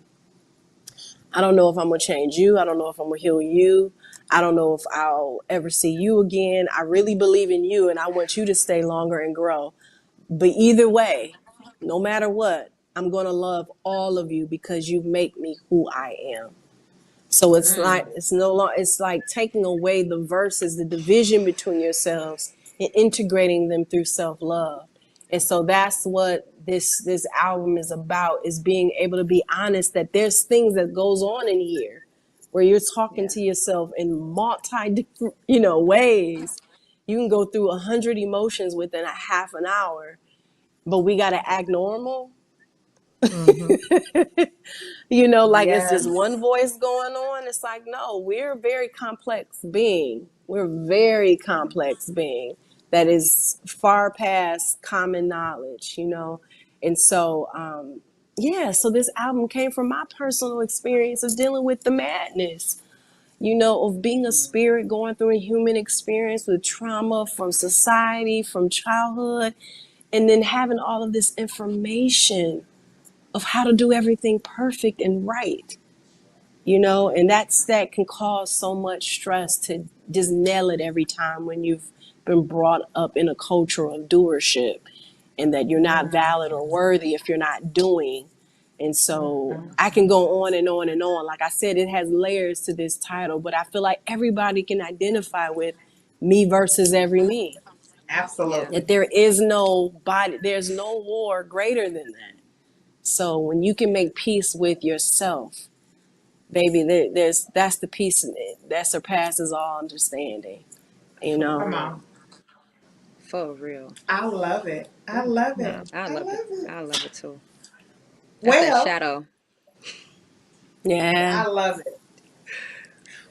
[SPEAKER 9] I don't know if I'm going to change you. I don't know if I'm going to heal you. I don't know if I'll ever see you again. I really believe in you and I want you to stay longer and grow. But either way, no matter what, I'm going to love all of you because you make me who I am. So it's like taking away the verses, the division between yourselves and integrating them through self-love. And so that's what this album is about, is being able to be honest that there's things that goes on in here where you're talking to yourself in multi different, ways. You can go through 100 emotions within a half an hour, but we got to act normal. Like it's
[SPEAKER 5] Yes.
[SPEAKER 9] just one voice going on. It's like, no, we're a very complex being. We're a very complex being that is far past common knowledge, And so, so this album came from my personal experience of dealing with the madness, of being a spirit going through a human experience with trauma from society, from childhood, and then having all of this information of how to do everything perfect and right, and that can cause so much stress to just nail it every time when you've been brought up in a culture of doership and that you're not valid or worthy if you're not doing. And so I can go on and on and on. Like I said, it has layers to this title, but I feel like everybody can identify with me versus every me.
[SPEAKER 5] Absolutely.
[SPEAKER 9] That there's no war greater than that. So when you can make peace with yourself, baby, that's the peace that surpasses all understanding.
[SPEAKER 5] Come on.
[SPEAKER 7] For real.
[SPEAKER 5] I love it. I love
[SPEAKER 7] No,
[SPEAKER 5] it.
[SPEAKER 7] I
[SPEAKER 5] I
[SPEAKER 7] love it.
[SPEAKER 5] love it.
[SPEAKER 7] I love it too. That's that
[SPEAKER 5] Well,
[SPEAKER 7] shadow.
[SPEAKER 9] Yeah.
[SPEAKER 5] I love it.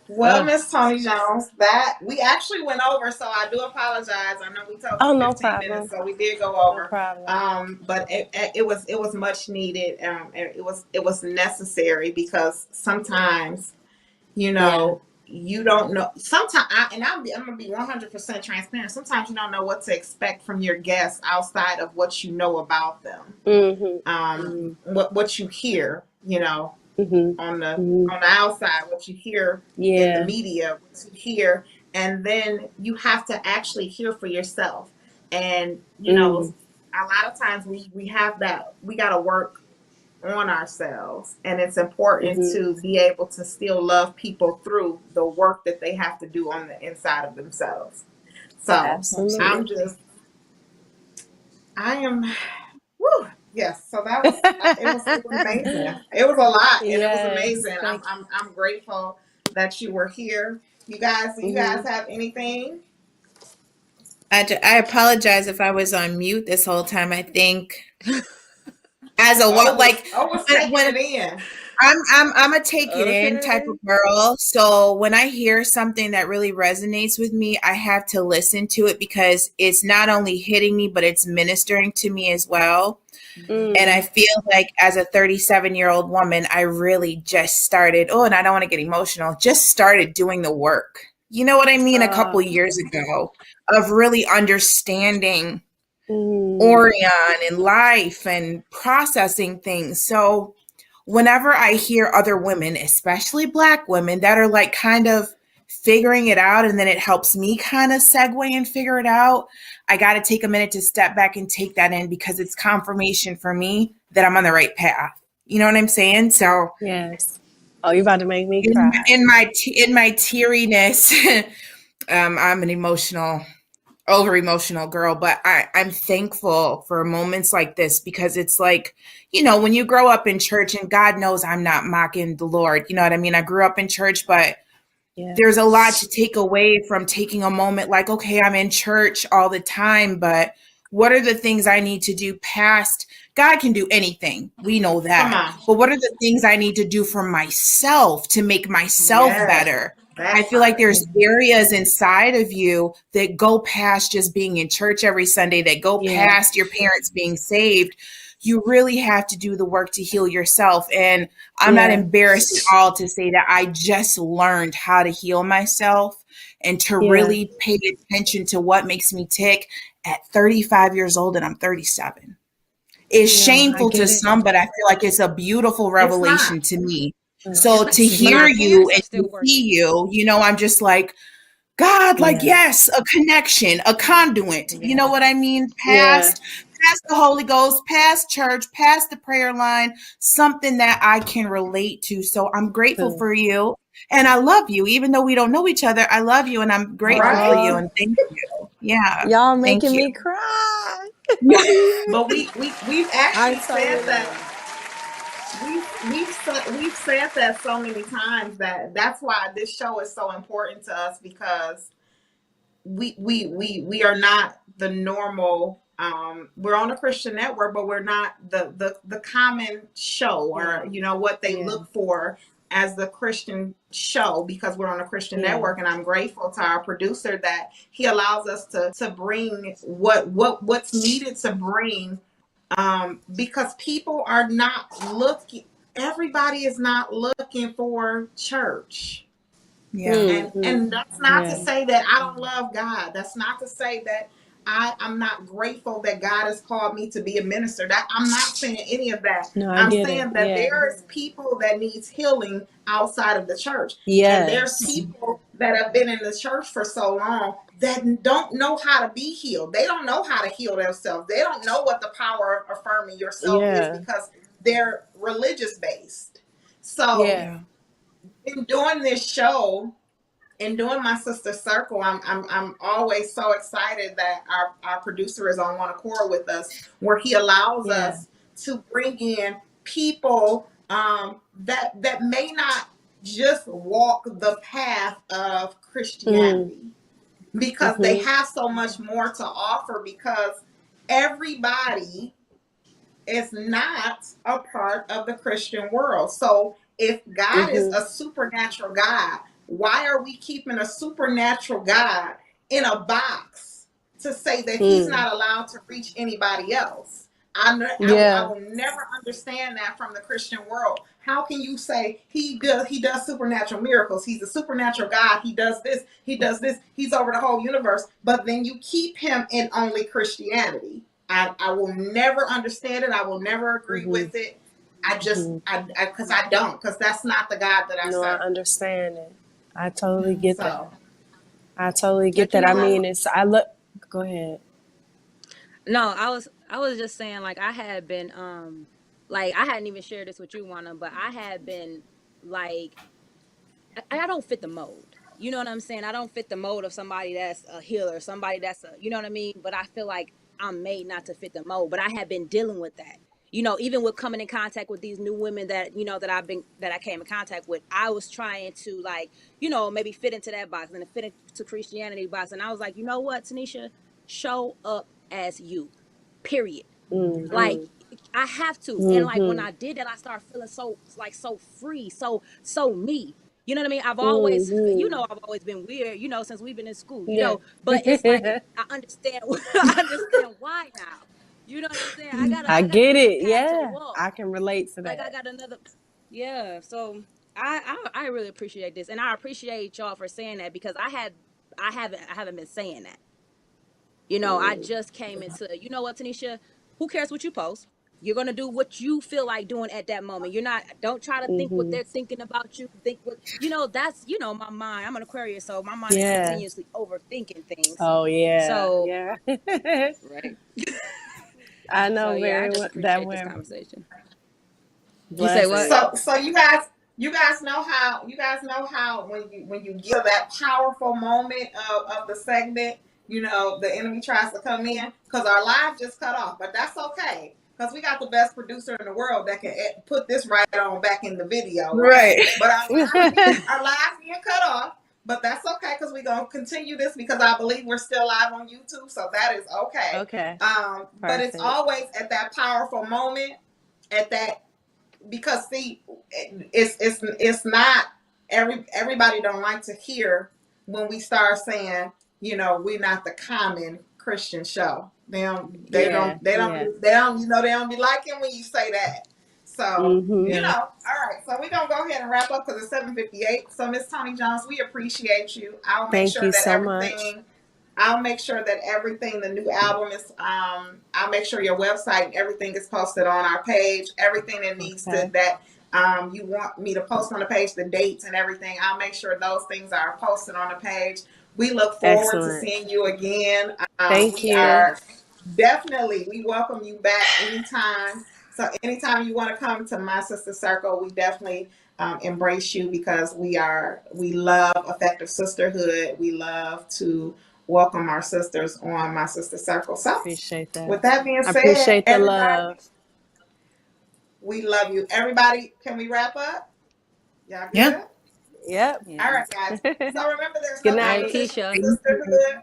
[SPEAKER 5] Well,
[SPEAKER 7] Uh,
[SPEAKER 5] Miss Tony Jones, that we actually went over, so I do apologize. I know we told
[SPEAKER 9] Oh,
[SPEAKER 5] you
[SPEAKER 9] no
[SPEAKER 5] 15 minutes,
[SPEAKER 9] problem.
[SPEAKER 5] so we did go
[SPEAKER 9] No
[SPEAKER 5] over.
[SPEAKER 9] problem.
[SPEAKER 5] But it was much needed. And it was necessary because sometimes
[SPEAKER 9] Yeah.
[SPEAKER 5] you don't know. Sometimes, I'm gonna be 100% transparent. Sometimes you don't know what to expect from your guests outside of what you know about them. What you hear,
[SPEAKER 9] Mm-hmm.
[SPEAKER 5] on the
[SPEAKER 9] Mm-hmm.
[SPEAKER 5] outside, what you hear in the
[SPEAKER 9] Yeah.
[SPEAKER 5] media, what you hear, and then you have to actually hear for yourself. And
[SPEAKER 9] Mm-hmm.
[SPEAKER 5] a lot of times we have that, we got to work on ourselves, and it's important
[SPEAKER 9] Mm-hmm.
[SPEAKER 5] to be able to still love people through the work that they have to do on the inside of themselves. So
[SPEAKER 9] Absolutely.
[SPEAKER 5] I am woo, yes. So that was it was amazing. It was a lot, and it was
[SPEAKER 9] Yes.
[SPEAKER 5] amazing. I'm
[SPEAKER 9] Thank
[SPEAKER 5] I'm I'm grateful that you were here. You guys, do you
[SPEAKER 9] you.
[SPEAKER 5] guys have anything?
[SPEAKER 6] I apologize if I was on mute this whole time. I think as a what, like
[SPEAKER 5] I was taking
[SPEAKER 6] when
[SPEAKER 5] it in.
[SPEAKER 6] I'm a take it in type
[SPEAKER 7] Okay.
[SPEAKER 6] of girl. So when I hear something that really resonates with me, I have to listen to it because it's not only hitting me, but it's ministering to me as well. And I
[SPEAKER 9] Mm.
[SPEAKER 6] feel like as a 37-year-old woman, I really just started, oh, and I don't want to get emotional, just started doing the work. You know what I mean? A couple years ago of really understanding
[SPEAKER 9] Mm.
[SPEAKER 6] Orion and life and processing things. So whenever I hear other women, especially Black women, that are like kind of figuring it out, and then it helps me kind of segue and figure it out, I got to take a minute to step back and take that in because it's confirmation for me that I'm on the right path. You know what I'm saying? So
[SPEAKER 9] Yes. Oh, you about to make me
[SPEAKER 6] in,
[SPEAKER 9] cry.
[SPEAKER 6] in my teariness, I'm an over emotional girl, but I'm thankful for moments like this because it's like, when you grow up in church, and God knows I'm not mocking the Lord, you know what I mean? I grew up in church, but
[SPEAKER 9] Yeah.
[SPEAKER 6] there's a lot to take away from taking a moment like, okay, I'm in church all the time, but what are the things I need to do past? God can do anything. We know
[SPEAKER 5] Come
[SPEAKER 6] that.
[SPEAKER 5] on.
[SPEAKER 6] But what are the things I need to do for myself to make myself
[SPEAKER 5] Yes,
[SPEAKER 6] better? I
[SPEAKER 5] that
[SPEAKER 6] feel like
[SPEAKER 5] part.
[SPEAKER 6] there's areas inside of you that go past just being in church every Sunday, that go
[SPEAKER 9] Yeah.
[SPEAKER 6] past your parents being saved. You really have to do the work to heal yourself. And I'm not
[SPEAKER 9] Yeah.
[SPEAKER 6] embarrassed at all to say that I just learned how to heal myself and to
[SPEAKER 9] Yeah.
[SPEAKER 6] really pay attention to what makes me tick at 35 years old, and I'm 37. It's
[SPEAKER 9] Yeah. I
[SPEAKER 6] shameful to
[SPEAKER 9] get it.
[SPEAKER 6] some, but I feel like it's a beautiful
[SPEAKER 5] It's not.
[SPEAKER 6] revelation to me.
[SPEAKER 9] Yes.
[SPEAKER 6] So
[SPEAKER 7] And
[SPEAKER 6] to
[SPEAKER 9] Yes, it
[SPEAKER 7] but
[SPEAKER 6] hear
[SPEAKER 7] our
[SPEAKER 9] is.
[SPEAKER 6] you
[SPEAKER 7] parents are
[SPEAKER 6] and
[SPEAKER 7] still
[SPEAKER 6] to see
[SPEAKER 7] working.
[SPEAKER 6] you, I'm just like, God, like,
[SPEAKER 9] Yeah.
[SPEAKER 6] yes, a connection, a conduit. You know
[SPEAKER 5] Yeah.
[SPEAKER 6] what I mean?
[SPEAKER 9] Yeah.
[SPEAKER 6] Past the Holy Ghost, past church, past the prayer line, something that I can relate to. So I'm grateful
[SPEAKER 9] Too.
[SPEAKER 6] for you. And I love you. Even though we don't know each other, I love you and I'm grateful for
[SPEAKER 5] Right.
[SPEAKER 6] you.
[SPEAKER 9] Oh,
[SPEAKER 6] And thank you. Yeah.
[SPEAKER 9] y'all
[SPEAKER 6] Thank
[SPEAKER 9] making
[SPEAKER 6] you.
[SPEAKER 9] me cry.
[SPEAKER 5] But we've
[SPEAKER 9] I
[SPEAKER 5] actually said
[SPEAKER 9] totally
[SPEAKER 5] that.
[SPEAKER 9] am.
[SPEAKER 5] We've said that so many times that that's why this show is so important to us because we are not the normal. We're on a Christian network, but we're not the common show
[SPEAKER 9] Yeah.
[SPEAKER 5] or what they
[SPEAKER 9] Yeah.
[SPEAKER 5] look for as the Christian show because we're on a Christian
[SPEAKER 9] Yeah.
[SPEAKER 5] network. And I'm grateful to our producer that he allows us to bring what's needed to bring because people are not looking. Everybody is not looking for church.
[SPEAKER 6] Yeah.
[SPEAKER 9] Mm-hmm.
[SPEAKER 5] And that's not to
[SPEAKER 9] Yeah.
[SPEAKER 5] say that I don't love God. That's not to say that I'm not grateful that God has called me to be a minister. That I'm not saying any of that.
[SPEAKER 9] No, I
[SPEAKER 5] I'm
[SPEAKER 9] get it.
[SPEAKER 5] saying that
[SPEAKER 9] Yeah.
[SPEAKER 5] there's people that needs healing outside of the church. And there's
[SPEAKER 9] Yes.
[SPEAKER 5] people that have been in the church for so long that don't know how to be healed. They don't know how to heal themselves. They don't know what the power of affirming yourself is
[SPEAKER 9] Yeah.
[SPEAKER 5] because they're religious based. So
[SPEAKER 9] Yeah.
[SPEAKER 6] Yeah.
[SPEAKER 5] in doing this show, in doing my sister circle, I'm always so excited that our producer is on one accord with us, where he allows
[SPEAKER 9] Yeah.
[SPEAKER 5] us to bring in people that may not just walk the path of
[SPEAKER 9] Mm.
[SPEAKER 5] Christianity because they
[SPEAKER 9] Mm-hmm.
[SPEAKER 5] have so much more to offer because everybody is not a part of the Christian world. So if God is
[SPEAKER 9] Mm-hmm.
[SPEAKER 5] a supernatural God, why are we keeping a supernatural God in a box to say that he's
[SPEAKER 9] Mm.
[SPEAKER 5] not allowed to reach anybody else? I
[SPEAKER 9] Yeah.
[SPEAKER 5] will never understand that from the Christian world. How can you say he does supernatural miracles? He's a supernatural God. He does this. He does this. He's over the whole universe. But then you keep him in only Christianity. I will never understand it. I will never agree
[SPEAKER 9] Mm-hmm.
[SPEAKER 5] with it. I just
[SPEAKER 9] Mm-hmm.
[SPEAKER 5] because I don't because that's not the God that I
[SPEAKER 9] No, I
[SPEAKER 5] serve.
[SPEAKER 9] understand it. I totally get that.
[SPEAKER 5] So
[SPEAKER 9] I totally get
[SPEAKER 7] But you
[SPEAKER 9] that. I
[SPEAKER 7] know what?
[SPEAKER 9] mean, I look. Go ahead.
[SPEAKER 7] No, I was just saying like I had been like I hadn't even shared this with you, Wanda, but I had been like I don't fit the mold. You know what I'm saying? I don't fit the mold of somebody that's a healer, somebody that's a, you know what I mean? But I feel like I'm made not to fit the mold. But I have been dealing with that. Even with coming in contact with these new women that, that I came in contact with, I was trying to like, maybe fit into that box and fit into Christianity box. And I was like, you know what, Tanisha, show up as you, period. Like,
[SPEAKER 9] Mm-hmm.
[SPEAKER 7] I have to. And like when I did that, I started feeling so free, so me. You know what I mean? I've always, I've always been weird, since we've been in school,
[SPEAKER 9] Yeah.
[SPEAKER 7] but it's like I understand I understand why now. You know what I'm saying?
[SPEAKER 9] I
[SPEAKER 7] I got
[SPEAKER 9] get
[SPEAKER 7] another
[SPEAKER 9] it.
[SPEAKER 7] path to
[SPEAKER 9] Yeah.
[SPEAKER 7] walk.
[SPEAKER 9] I can relate to
[SPEAKER 7] Like I
[SPEAKER 9] that.
[SPEAKER 7] got another, yeah. So I really appreciate this, and I appreciate y'all for saying that, because I haven't been saying that. I just came into, you know what, Tanisha, who cares what you post? You're going to do what you feel like doing at that moment. Don't try to think what they're thinking about you. Think what, that's, my mind. I'm an Aquarius, so my mind is
[SPEAKER 9] Yeah.
[SPEAKER 7] continuously overthinking things.
[SPEAKER 9] Oh, yeah.
[SPEAKER 7] So,
[SPEAKER 9] Yeah.
[SPEAKER 7] right.
[SPEAKER 9] I
[SPEAKER 7] So,
[SPEAKER 9] know
[SPEAKER 7] yeah, I
[SPEAKER 9] very
[SPEAKER 7] just
[SPEAKER 9] well that
[SPEAKER 7] appreciate this
[SPEAKER 9] way.
[SPEAKER 7] conversation. You say what?
[SPEAKER 9] Blessing.
[SPEAKER 5] So you guys know how when you give that powerful moment of the segment, the enemy tries to come in, because our live just cut off, but that's okay, because we got the best producer in the world that can put this right on back in the video, right?
[SPEAKER 9] Right.
[SPEAKER 5] But our live being cut off, but that's okay, because we're gonna continue this, because I believe we're still live on YouTube, so that is okay.
[SPEAKER 9] Okay.
[SPEAKER 5] But it's
[SPEAKER 9] Perfect.
[SPEAKER 5] always at that powerful moment, at that, because see, it's not everybody don't like to hear when we start saying, we're not the common Christian show. They don't they
[SPEAKER 9] Yeah.
[SPEAKER 5] don't they don't
[SPEAKER 9] Yeah.
[SPEAKER 5] they don't they don't be liking when you say that. So
[SPEAKER 9] Yeah.
[SPEAKER 5] all right. So we're gonna go ahead and wrap up, because it's 7:58. So Miss Tony Jones, we appreciate you.
[SPEAKER 9] Thank you so much.
[SPEAKER 5] I'll make sure that everything, the new album is, I'll make sure your website and everything is posted on our page. Everything that needs to,
[SPEAKER 9] Okay.
[SPEAKER 5] that you want me to post on the page, the dates and everything, I'll make sure those things are posted on the page. We look forward to
[SPEAKER 9] Excellent.
[SPEAKER 5] seeing you again.
[SPEAKER 9] Thank
[SPEAKER 5] We
[SPEAKER 9] you.
[SPEAKER 5] are we welcome you back anytime. So anytime you want to come to My Sister Circle, we definitely embrace you, because we love effective sisterhood. We love to welcome our sisters on My Sister Circle. So
[SPEAKER 9] Appreciate that.
[SPEAKER 5] with that being
[SPEAKER 9] I
[SPEAKER 5] said,
[SPEAKER 9] appreciate the
[SPEAKER 5] everybody,
[SPEAKER 9] love.
[SPEAKER 5] we love you. Everybody, can we wrap up? Y'all good?
[SPEAKER 6] Yeah.
[SPEAKER 9] Yep.
[SPEAKER 5] All
[SPEAKER 7] Yeah.
[SPEAKER 5] right, guys. So remember, there's
[SPEAKER 9] Good
[SPEAKER 5] no
[SPEAKER 7] All right,
[SPEAKER 9] night.
[SPEAKER 5] competition
[SPEAKER 7] Keisha.
[SPEAKER 5] in sisterhood.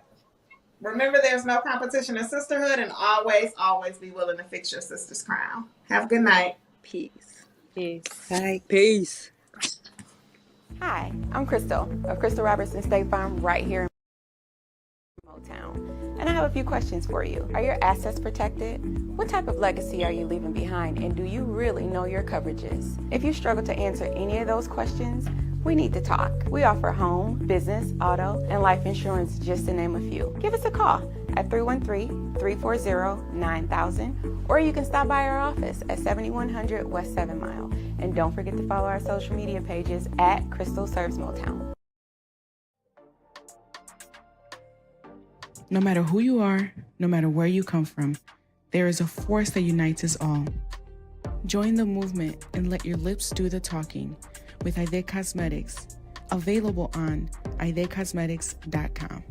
[SPEAKER 5] Remember, there's no competition in sisterhood, and always be willing to fix your sister's crown. Have a good night.
[SPEAKER 7] Peace.
[SPEAKER 9] Peace.
[SPEAKER 7] Peace.
[SPEAKER 10] Hi, I'm Crystal of Crystal Robertson State Farm right here in Motown. And I have a few questions for you. Are your assets protected? What type of legacy are you leaving behind? And do you really know your coverages? If you struggle to answer any of those questions, we need to talk. We offer home, business, auto, and life insurance, just to name a few. Give us a call at 313-340-9000, or you can stop by our office at 7100 West 7 Mile. And don't forget to follow our social media pages at Crystal Serves Motown.
[SPEAKER 1] No matter who you are, no matter where you come from, there is a force that unites us all. Join the movement and let your lips do the talking with Aide Cosmetics, available on aidecosmetics.com.